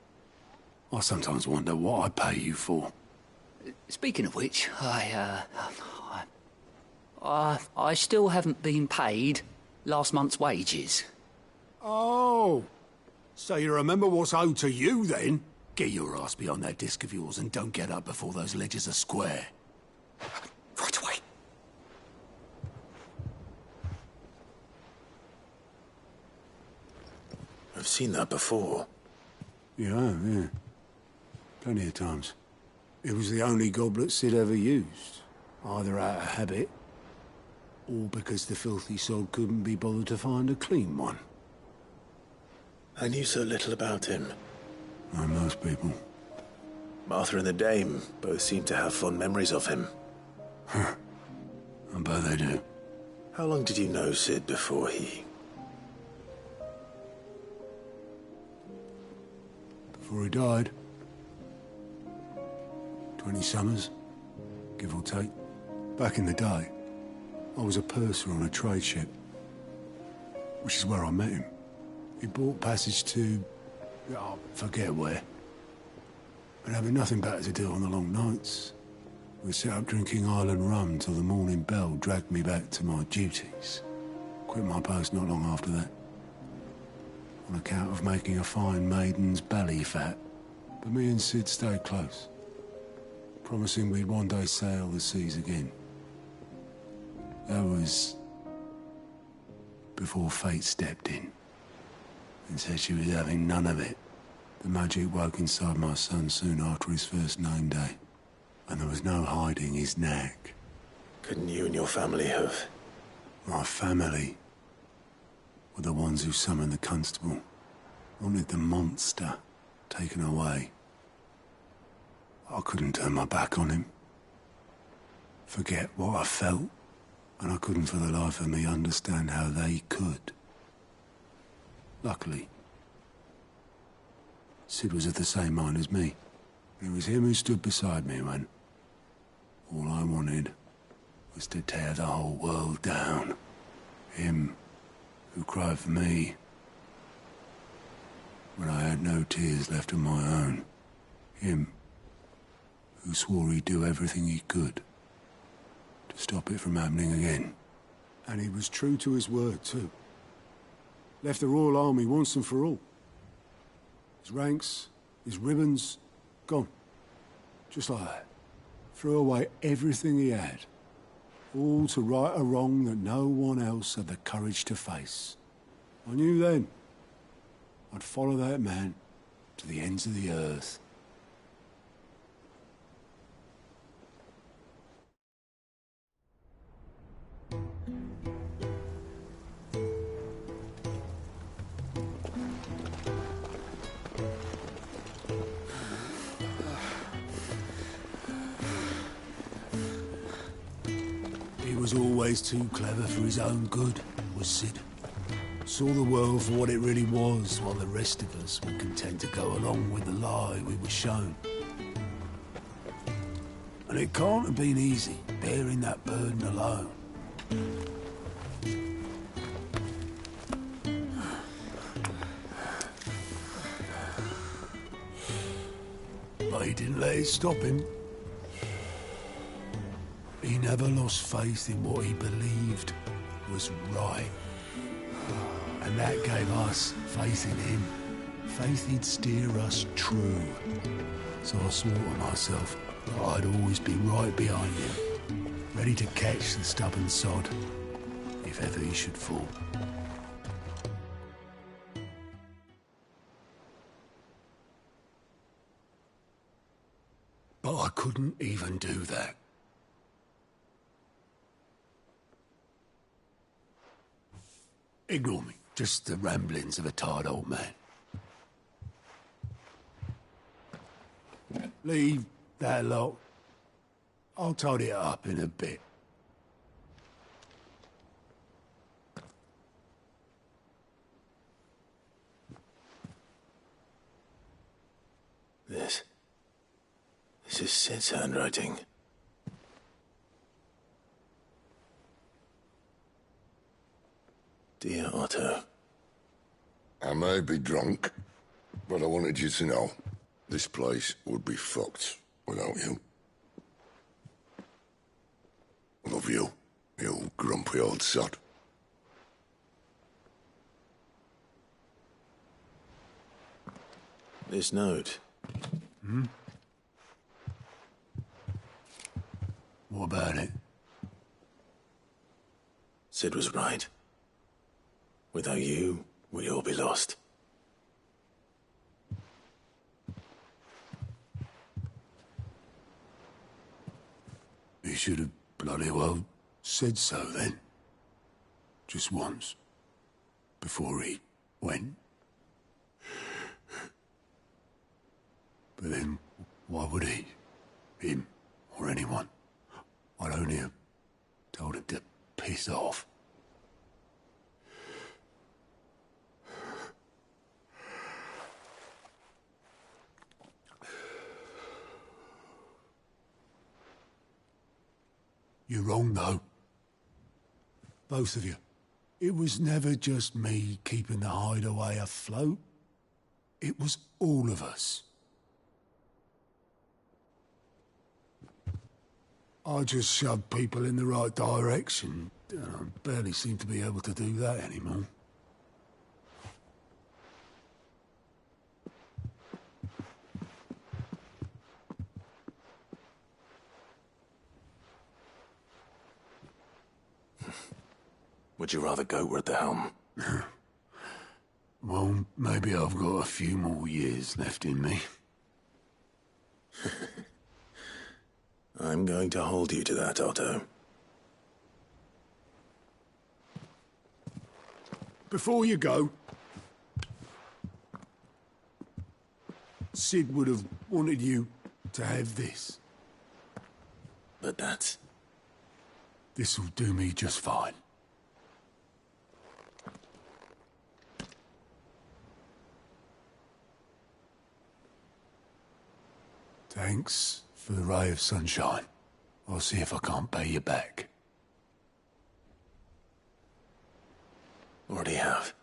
I sometimes wonder what I pay you for. Speaking of which, I still haven't been paid last month's wages. Oh, so you remember what's owed to you then? Get your ass behind that disc of yours and don't get up before those ledgers are square. Right away. I've seen that before. Yeah. Plenty of times. It was the only goblet Sid ever used. Either out of habit, or because the filthy sod couldn't be bothered to find a clean one. I knew so little about him. Like most people. Martha and the Dame both seem to have fond memories of him. I bet they do. How long did you know Sid before he... Before he died. 20 summers, give or take. Back in the day, I was a purser on a trade ship, which is where I met him. He bought passage to... I forget where. But having nothing better to do on the long nights, we sat up drinking island rum till the morning bell dragged me back to my duties. Quit my post not long after that. On account of making a fine maiden's belly fat. But me and Sid stayed close, promising we'd one day sail the seas again. That was before fate stepped in and said she was having none of it. The magic woke inside my son soon after his first name day, and there was no hiding his knack. Couldn't you and your family have... My family were the ones who summoned the constable, wanted the monster taken away. I couldn't turn my back on him, forget what I felt, and I couldn't for the life of me understand how they could. Luckily, Sid was of the same mind as me. It was him who stood beside me when all I wanted was to tear the whole world down. Him who cried for me when I had no tears left of my own. Him who swore he'd do everything he could to stop it from happening again. And he was true to his word, too. Left the Royal Army once and for all. His ranks, his ribbons, gone. Just like that. Threw away everything he had. All to right a wrong that no one else had the courage to face. I knew then I'd follow that man to the ends of the earth. was always too clever for his own good, was Sid. Saw the world for what it really was, while the rest of us were content to go along with the lie we were shown. And it can't have been easy, bearing that burden alone. But he didn't let it stop him. He never lost faith in what he believed was right. And that gave us faith in him. Faith he'd steer us true. So I swore to myself that I'd always be right behind him, ready to catch the stubborn sod, if ever he should fall. But I couldn't even do that. Ignore me. Just the ramblings of a tired old man. Leave that lot. I'll tidy it up in a bit. This is Sid's handwriting. Dear Otto. I may be drunk, but I wanted you to know this place would be fucked without you. Love you, you grumpy old sod. This note. Hmm? What about it? Sid was right. Without you, we'd all be lost. He should have bloody well said so then. Just once. Before he went. But then, why would he? Him, or anyone? I'd only have told him to piss off. You're wrong, though. Both of you. It was never just me keeping the hideaway afloat. It was all of us. I just shoved people in the right direction, and I barely seem to be able to do that anymore. Would you rather goat at the helm? Well, maybe I've got a few more years left in me. I'm going to hold you to that, Otto. Before you go, Sid would have wanted you to have this. But that's... This'll do me just fine. Thanks for the ray of sunshine. I'll see if I can't pay you back. Already have.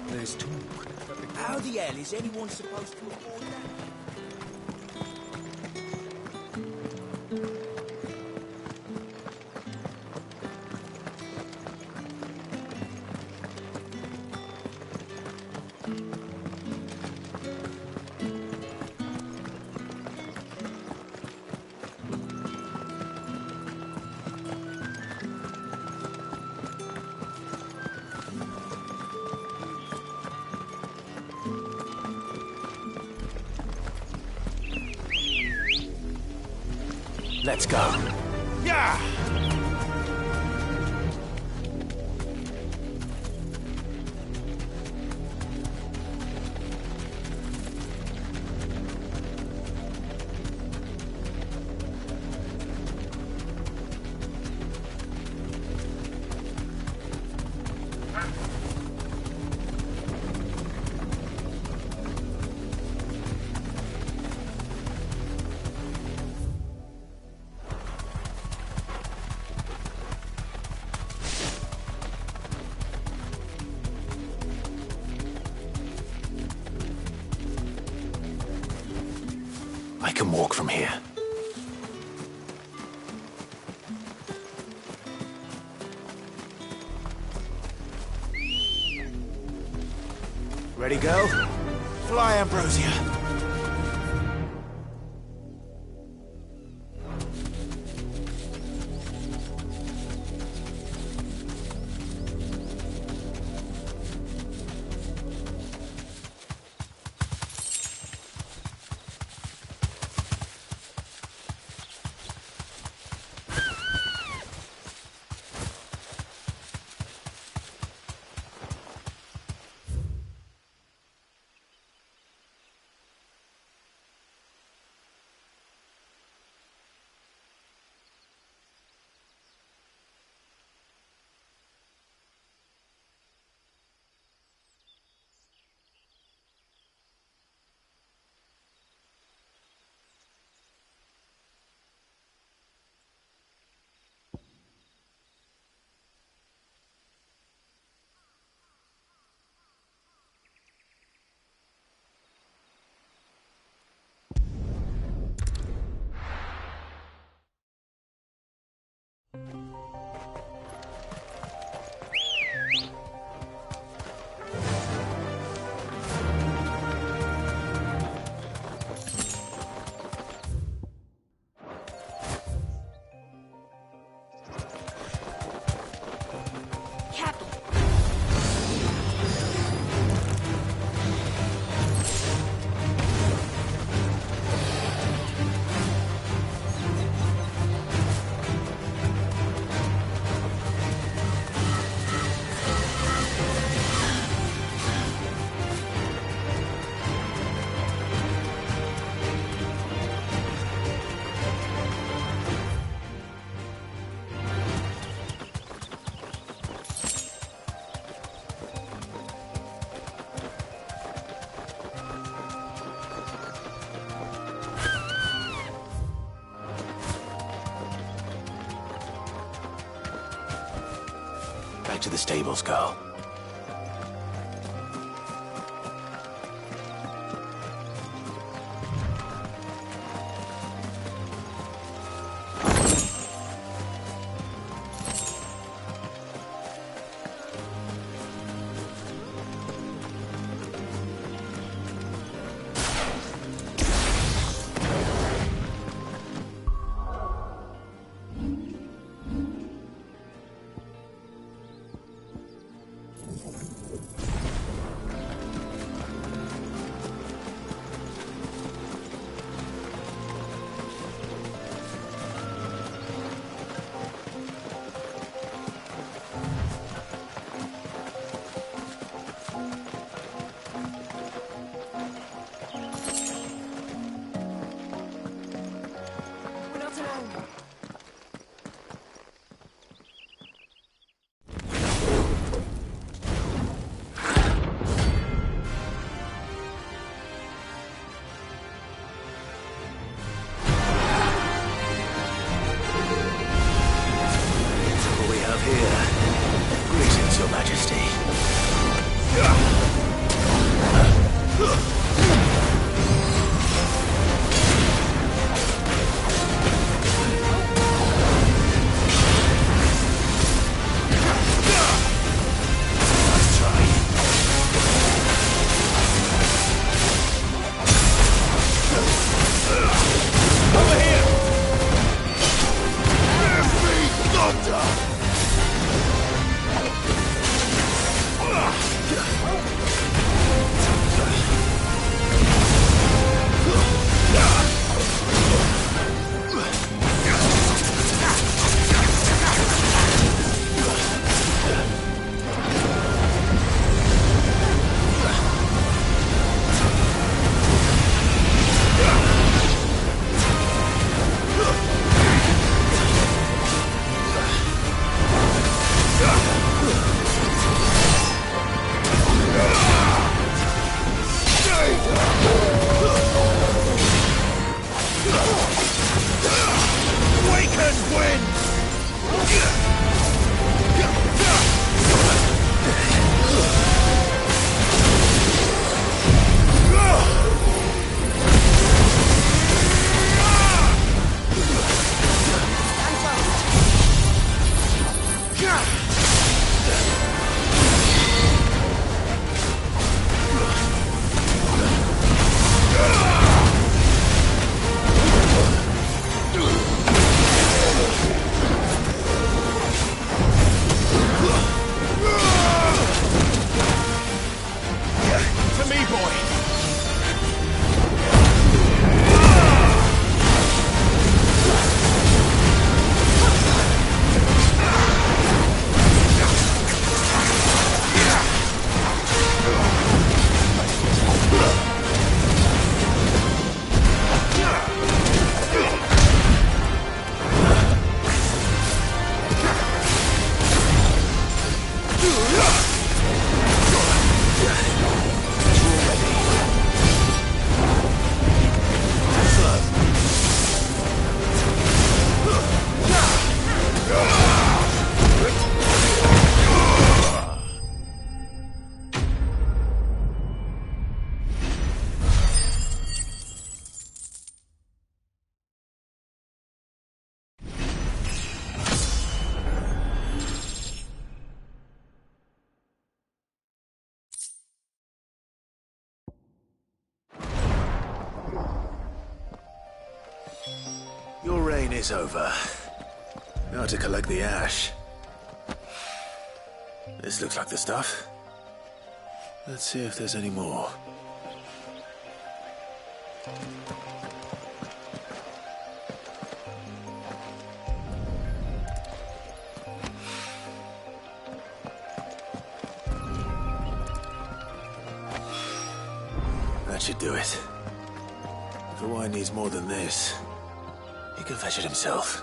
There's talk. How the hell is anyone supposed to afford that? Let's go. Yeah! I can walk from here. Ready, go? Fly, Ambrosia. Back to the stables, girl. here. Greetings, Your Majesty. Your reign is over. Now to collect the ash. This looks like the stuff. Let's see if there's any more. That should do it. If the wine needs more than this, he can fetch it himself.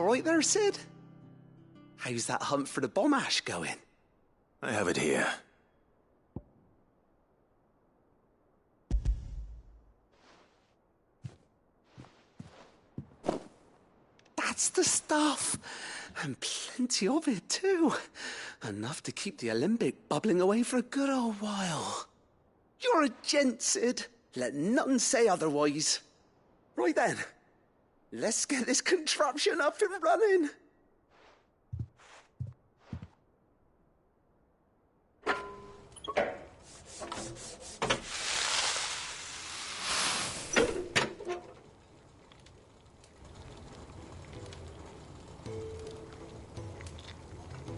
right there, Sid? How's that hunt for the bomb ash going? I have it here. That's the stuff. And plenty of it, too. Enough to keep the alembic bubbling away for a good old while. You're a gent, Sid. Let nothing say otherwise. Right then, let's get this contraption up and running.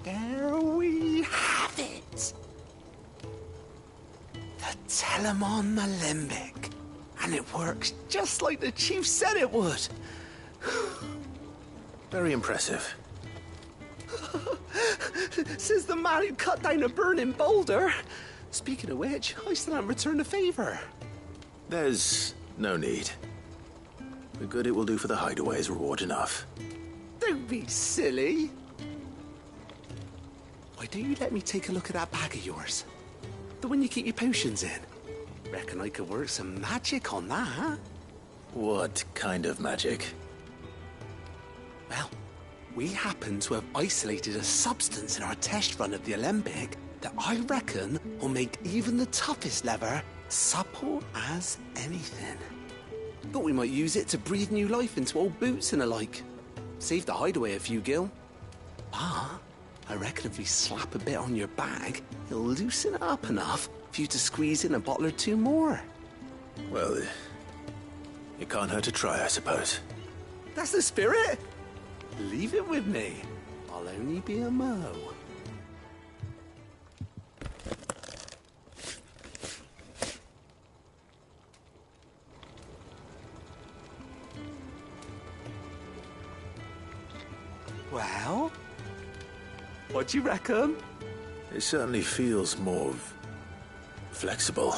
There we have it. The Telemon Alembic. And it works just like the chief said it would. Very impressive. Says the man who cut down a burning boulder. Speaking of which, I still haven't returned the favor. There's no need. The good it will do for the hideaway is reward enough. Don't be silly. Why don't you let me take a look at that bag of yours? The one you keep your potions in. Reckon I could work some magic on that, huh? What kind of magic? Well, we happen to have isolated a substance in our test run of the alembic that I reckon will make even the toughest leather supple as anything. Thought we might use it to breathe new life into old boots and the like. Save the hideaway a few gil. But I reckon if we slap a bit on your bag, it'll loosen it up enough for you to squeeze in a bottle or two more. Well, it can't hurt to try, I suppose. That's the spirit. Leave it with me. I'll only be a mo. Well, what do you reckon? It certainly feels more flexible.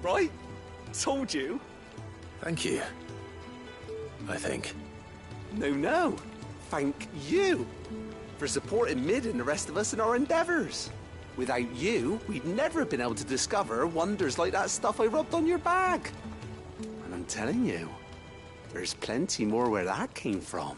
Right? Told you. Thank you. I think. No. Thank you for supporting Mid and the rest of us in our endeavors. Without you, we'd never have been able to discover wonders like that stuff I rubbed on your bag. And I'm telling you, there's plenty more where that came from.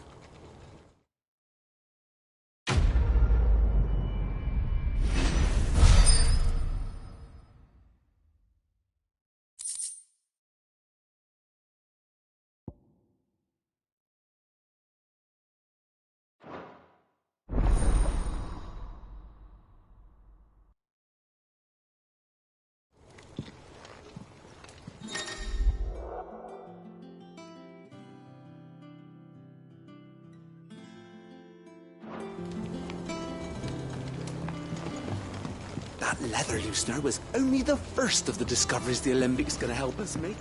That leather loosener was only the first of the discoveries the Olympics gonna help us make.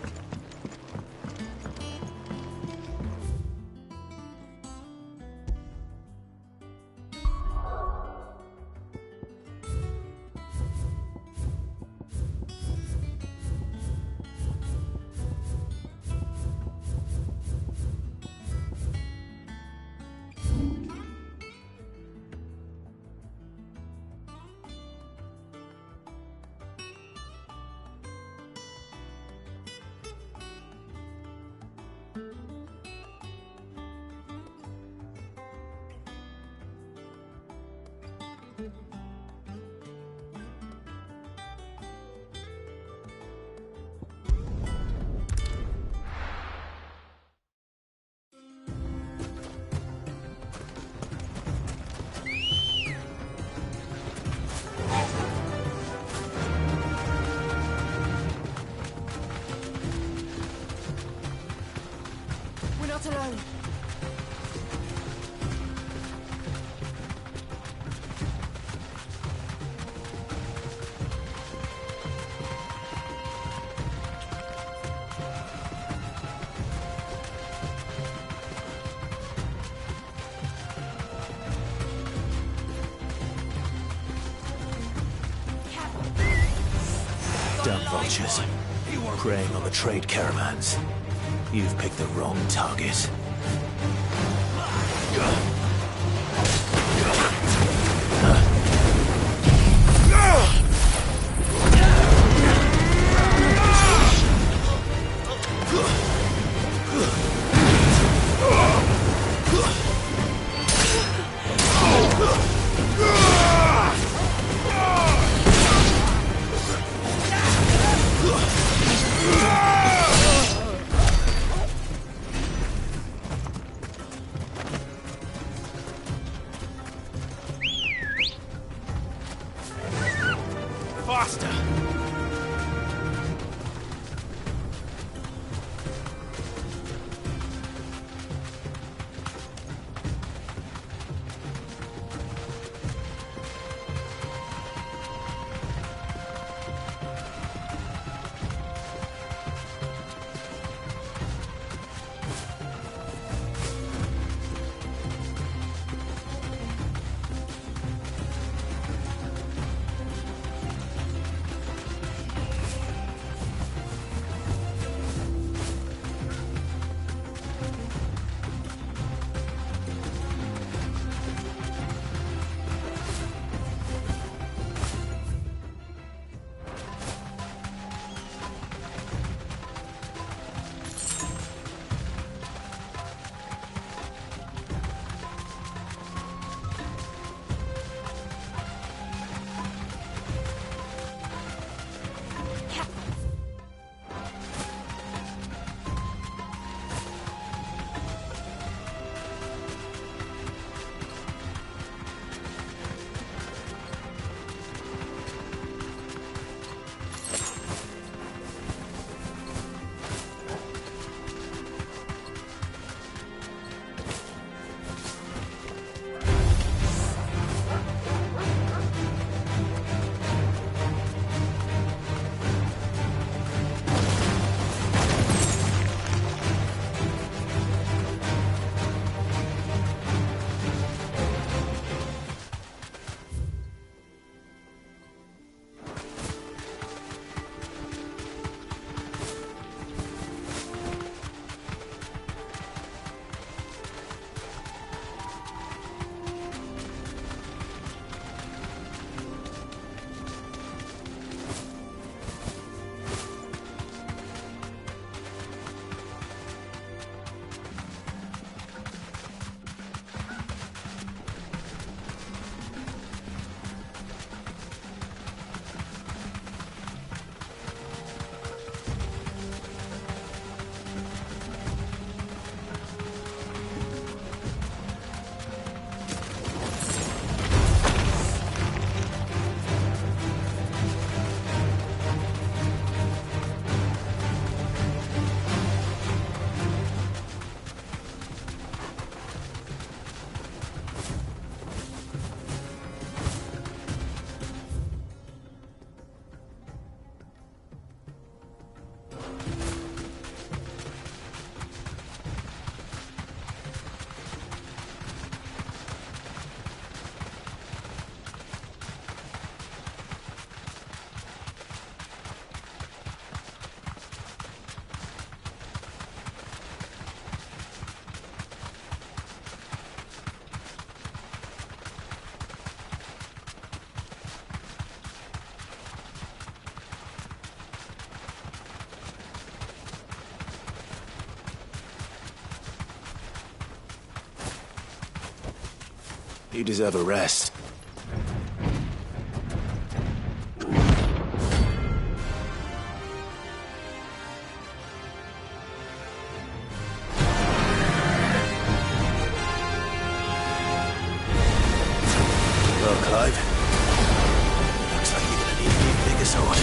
We're not alone. Dumb vultures, preying on the trade caravans. You've picked the wrong target. faster! You deserve a rest. Well, Clive, looks like you're gonna need a new bigger sword.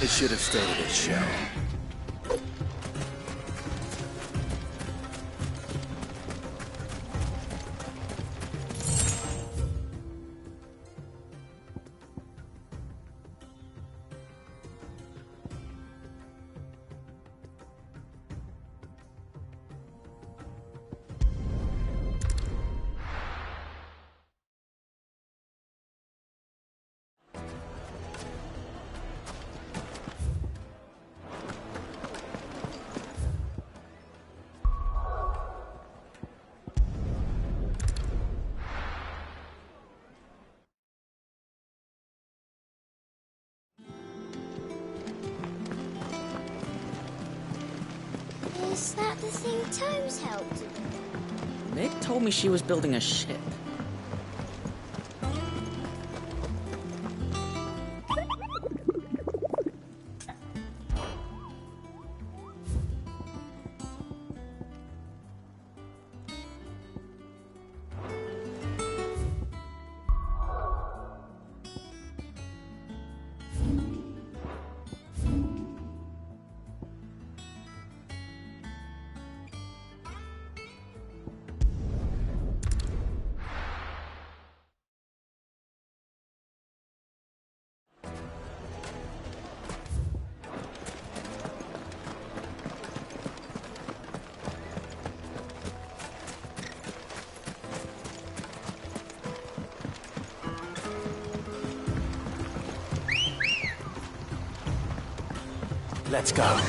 This should have stayed in its shell. Is that the thing Tomes helped? Meg told me she was building a ship. Let's go.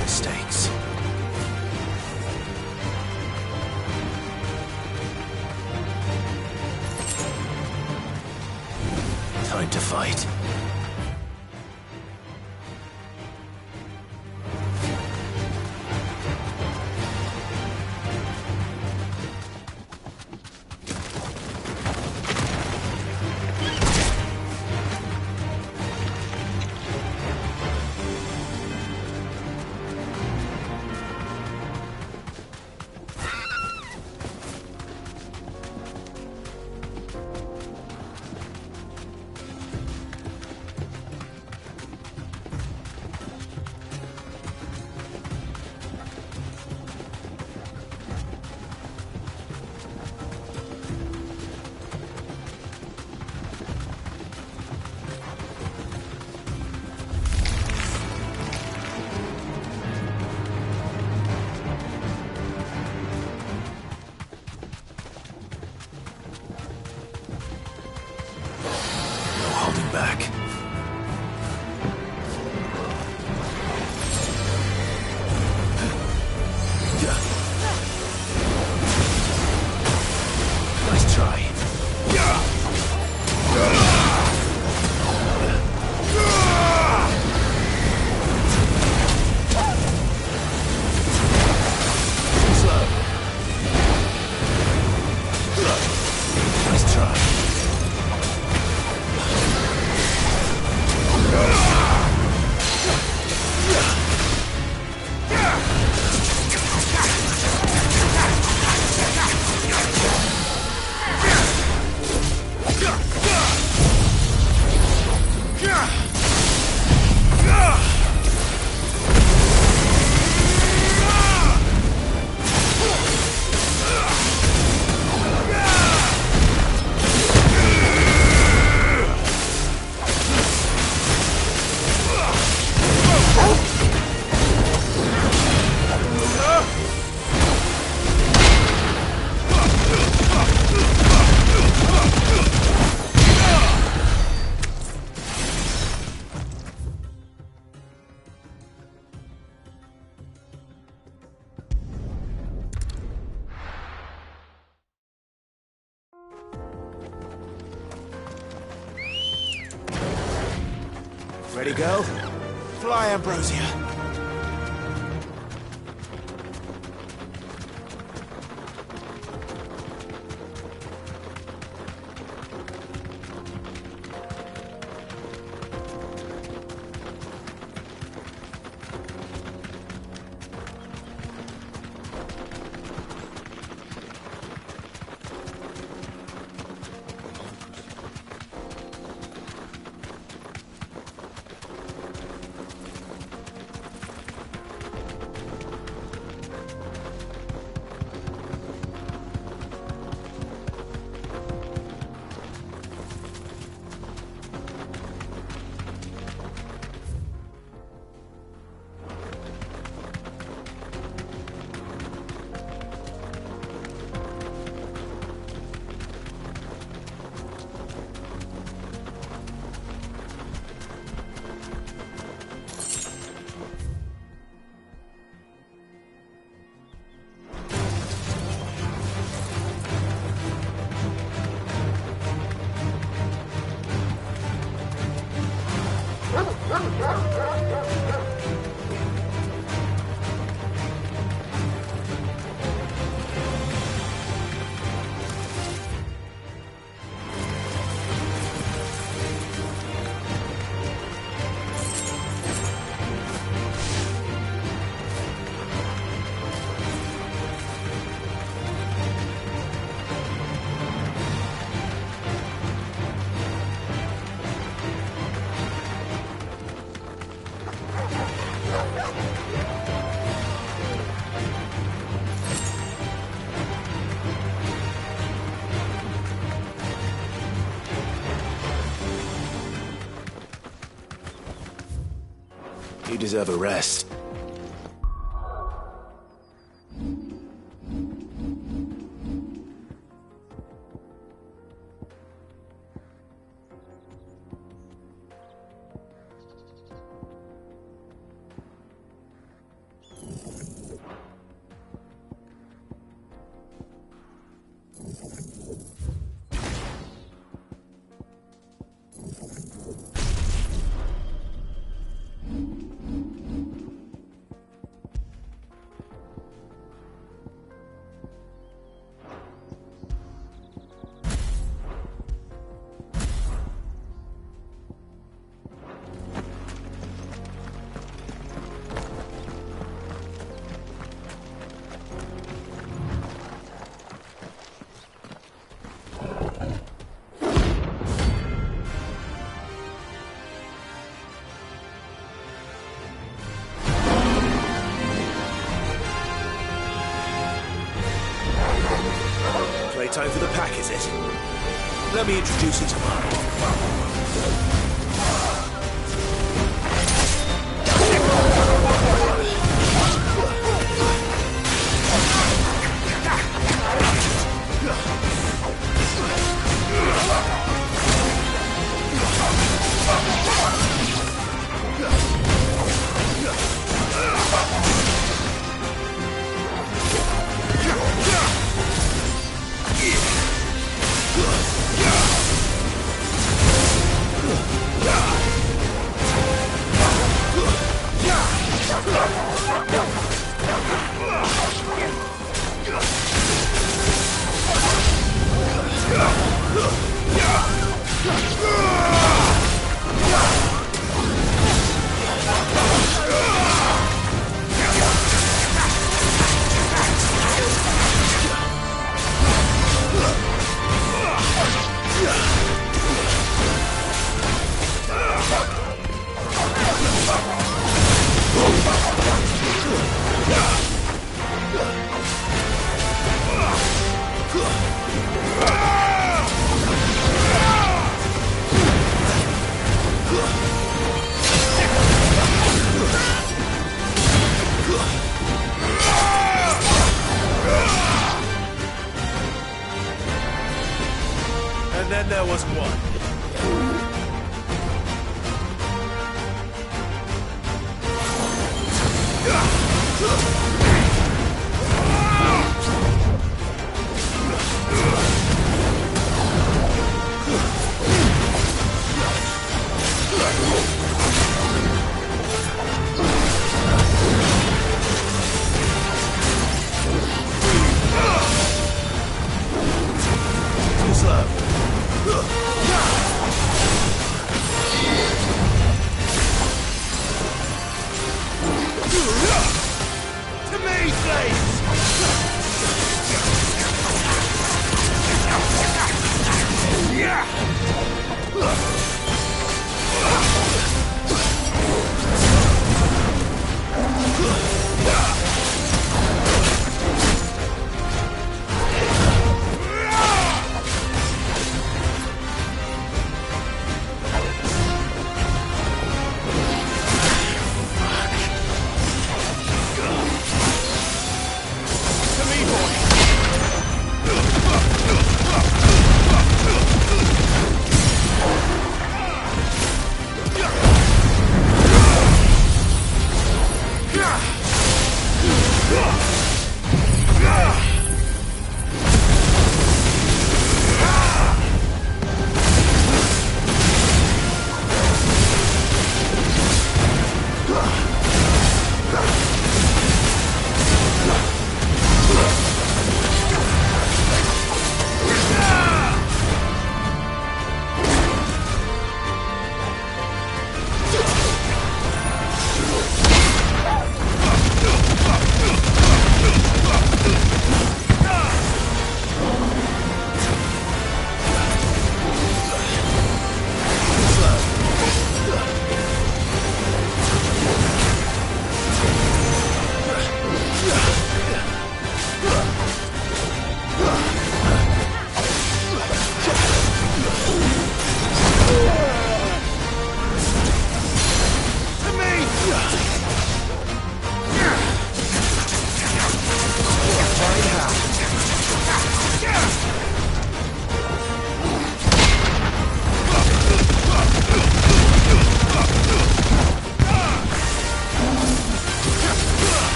Mistakes. Time to fight. Ready, girl? Fly, Ambrosia. You deserve a rest. Time for the pack, is it? Let me introduce you to mine. And then there was one.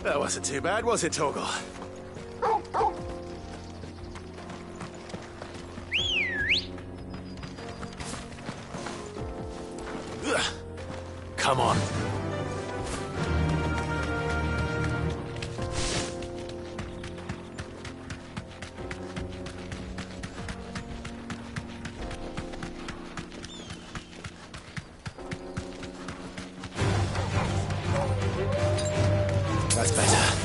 That wasn't too bad, was it, Torgal? Come on. That's better.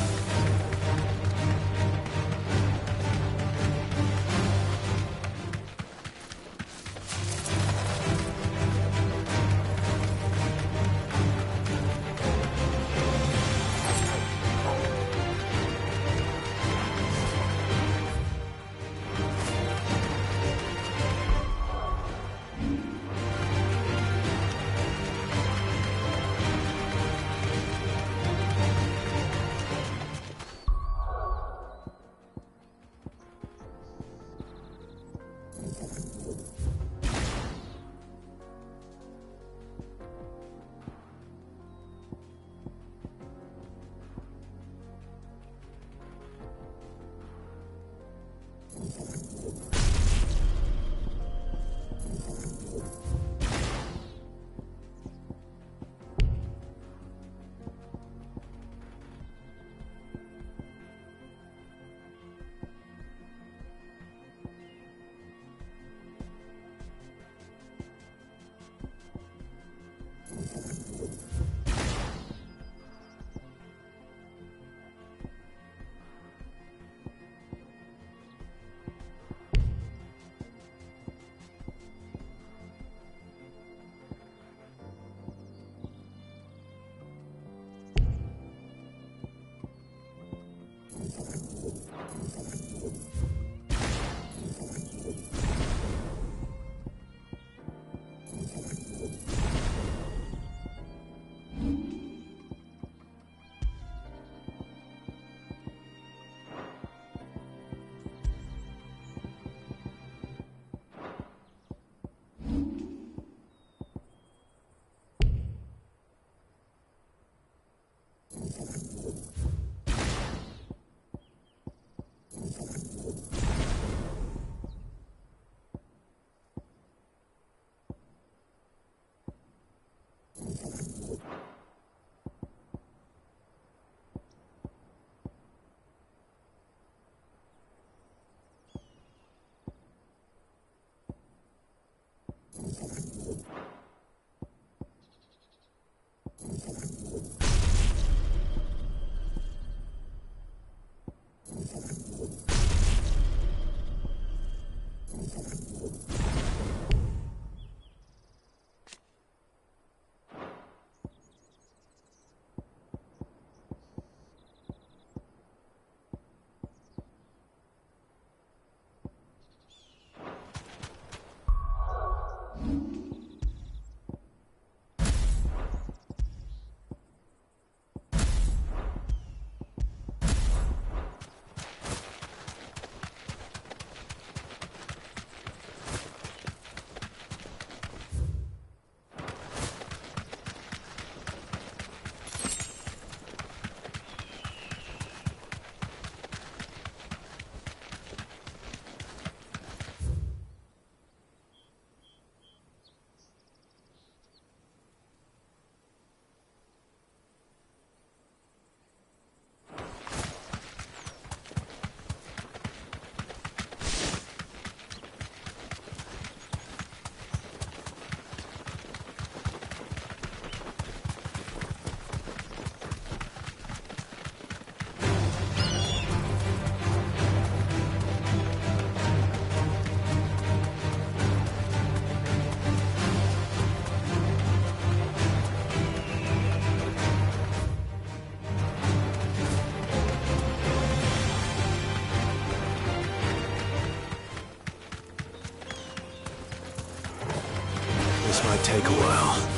This might take a while.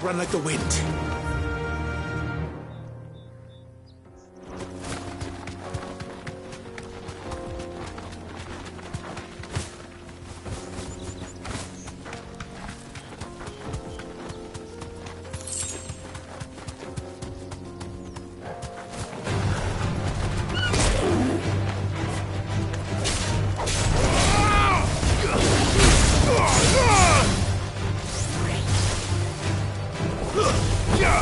Run like the wind. Yeah!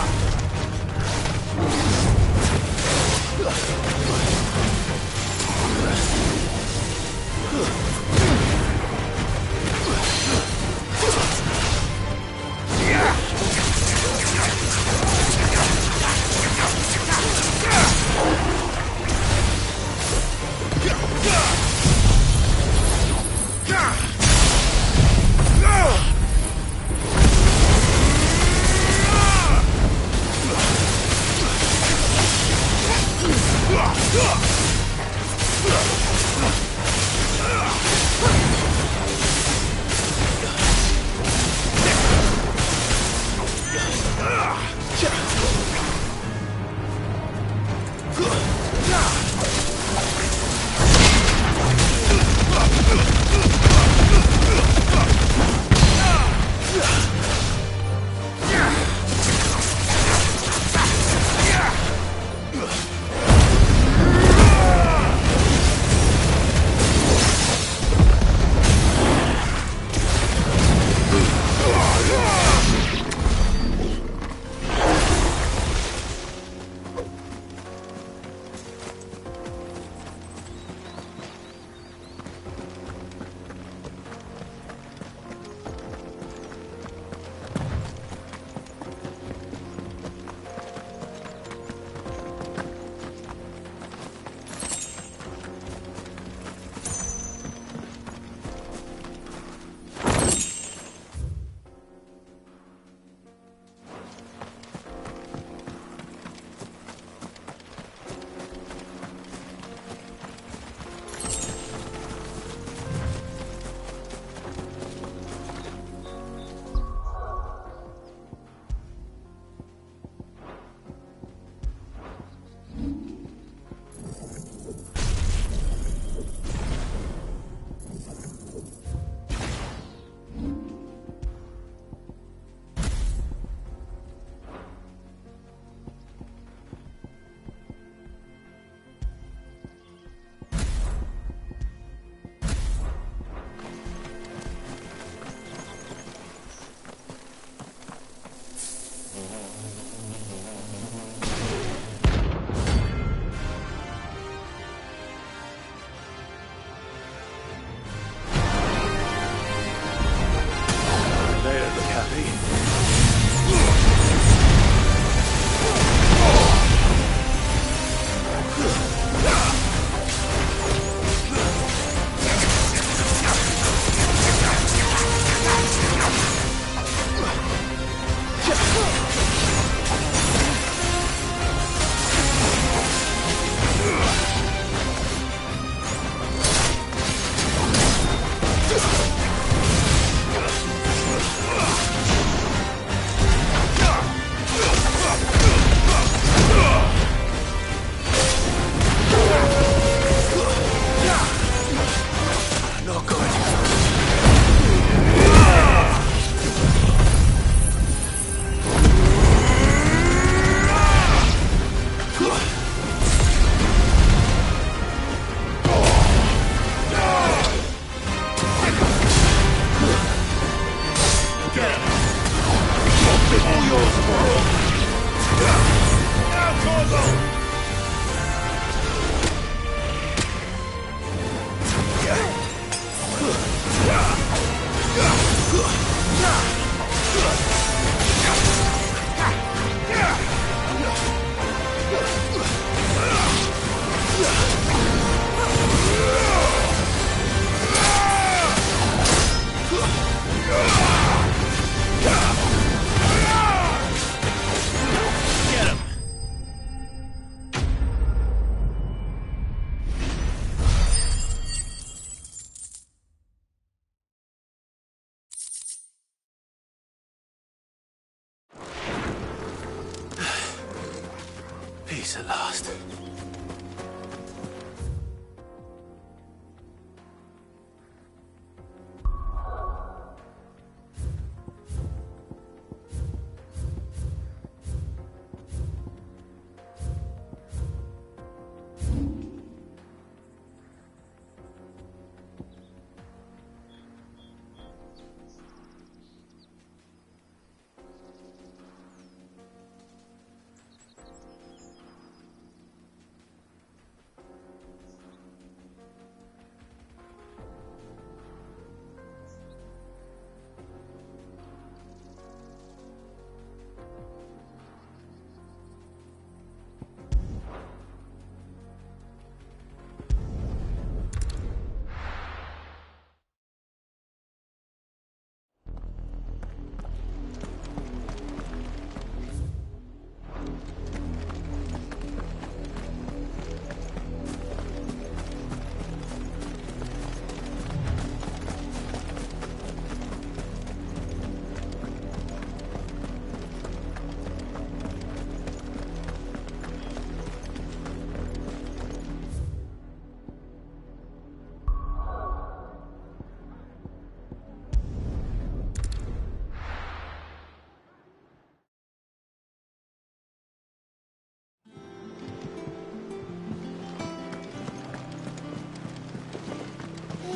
yours, bro! Now, Torgo! Peace at last.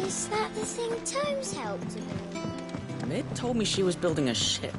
Is that the thing Tomes helped to build? Mid told me she was building a ship.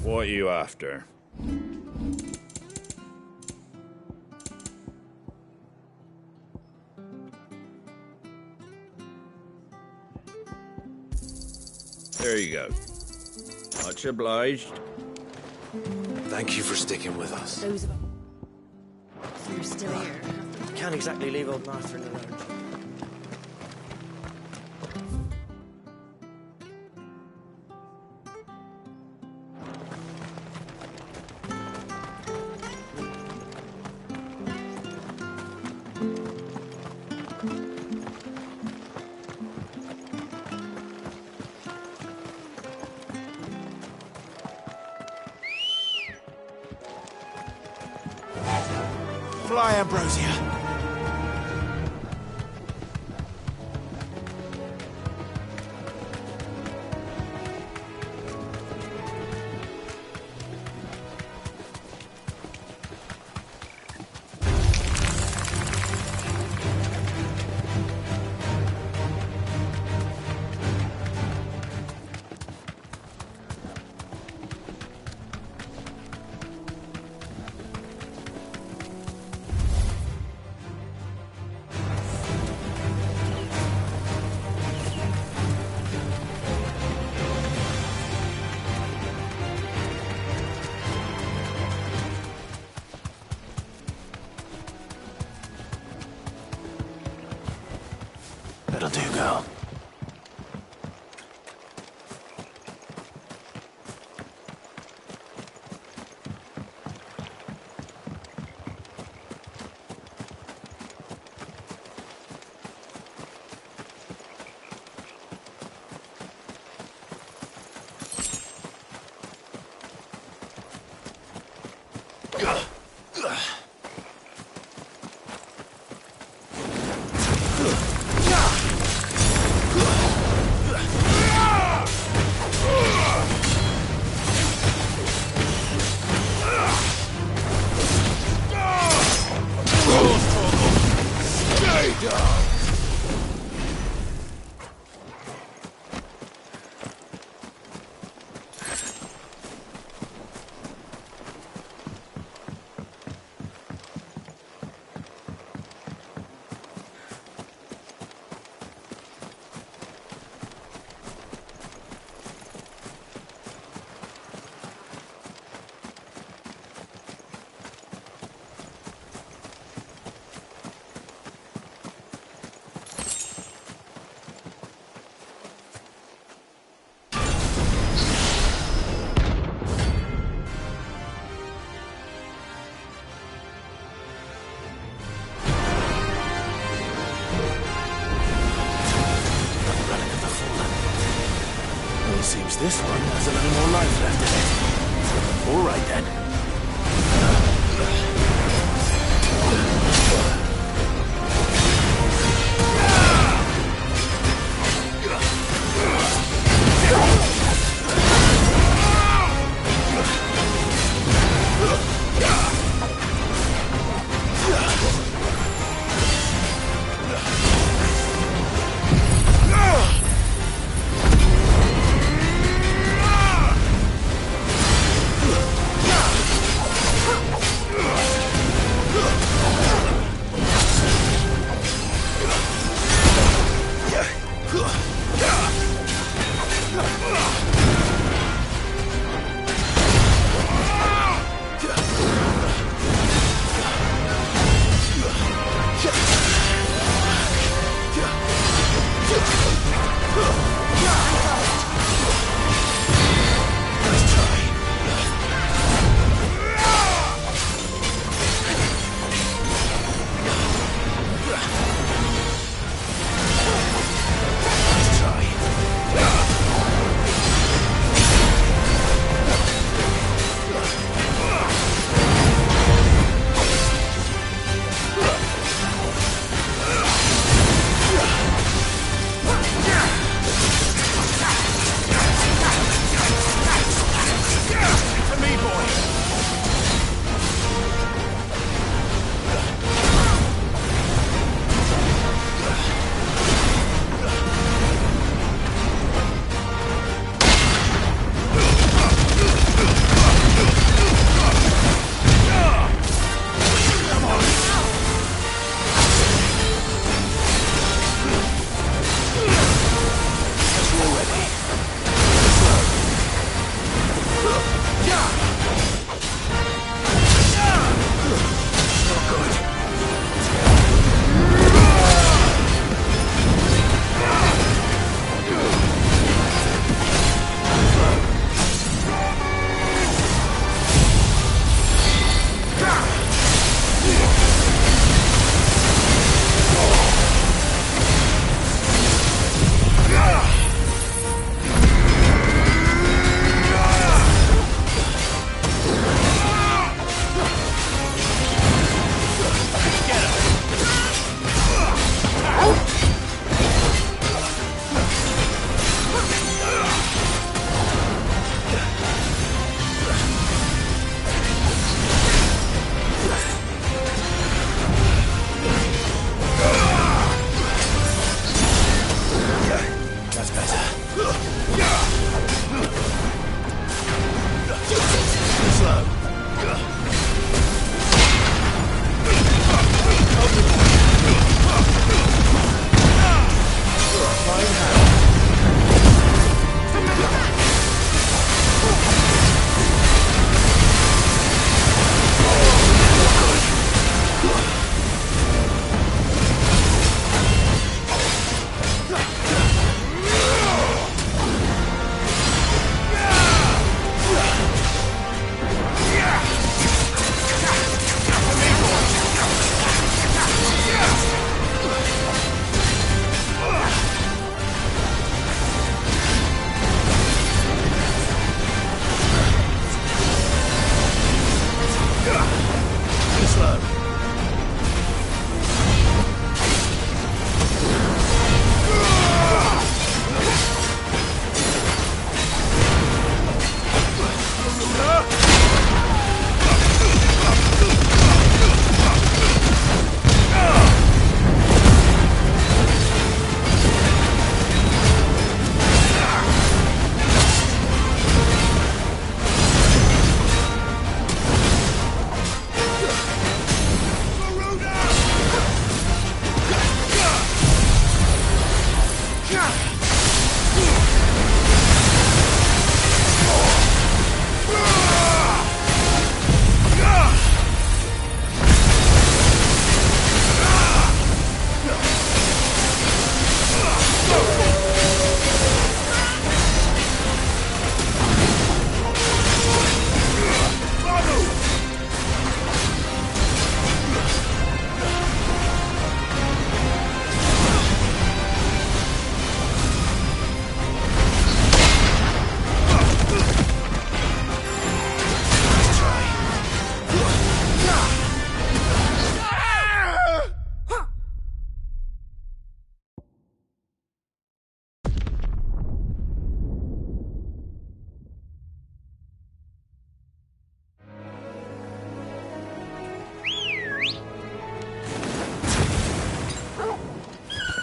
What are you after? There you go. Much obliged. Thank you for sticking with us. Those of us who are still here. Can't exactly leave old Martha alone. Fly, Ambrosia. That'll do, girl. Seems this one has a little more life left in it. All right, then.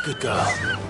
Good girl.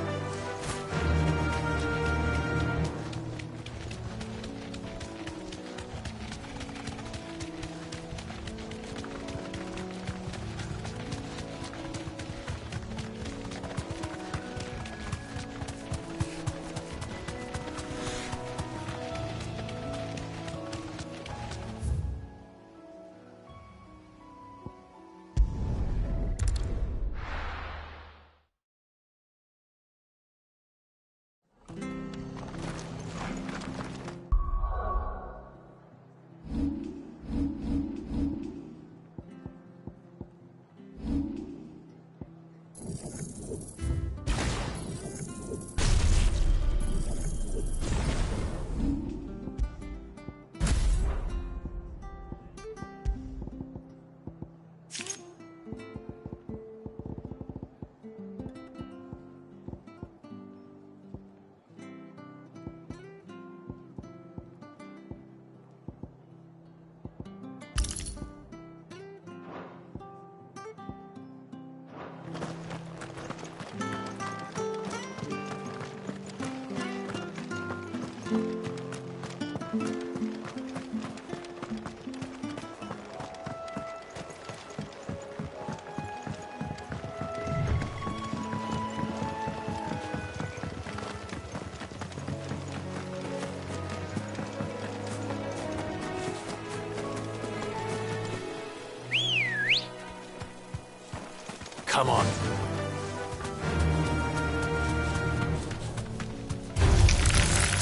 Come on.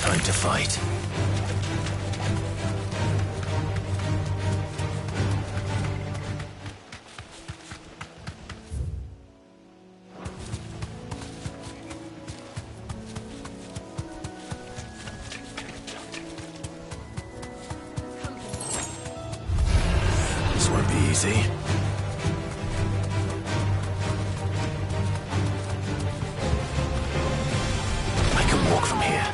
Time to fight. This won't be easy. Walk from here.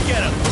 Get him!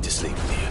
to sleep with you.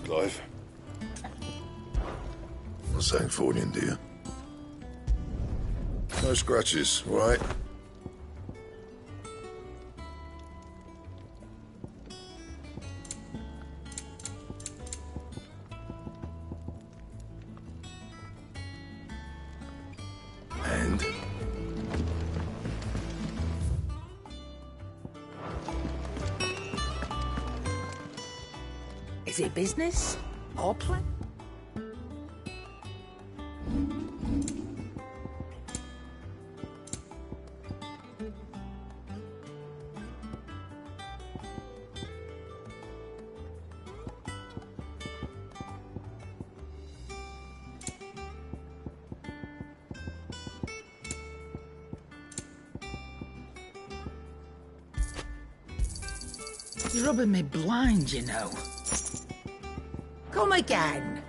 Clive? Not saying Fordian, do you? No scratches, right? And? Is it business or play? You're rubbing me blind, you know. Come again.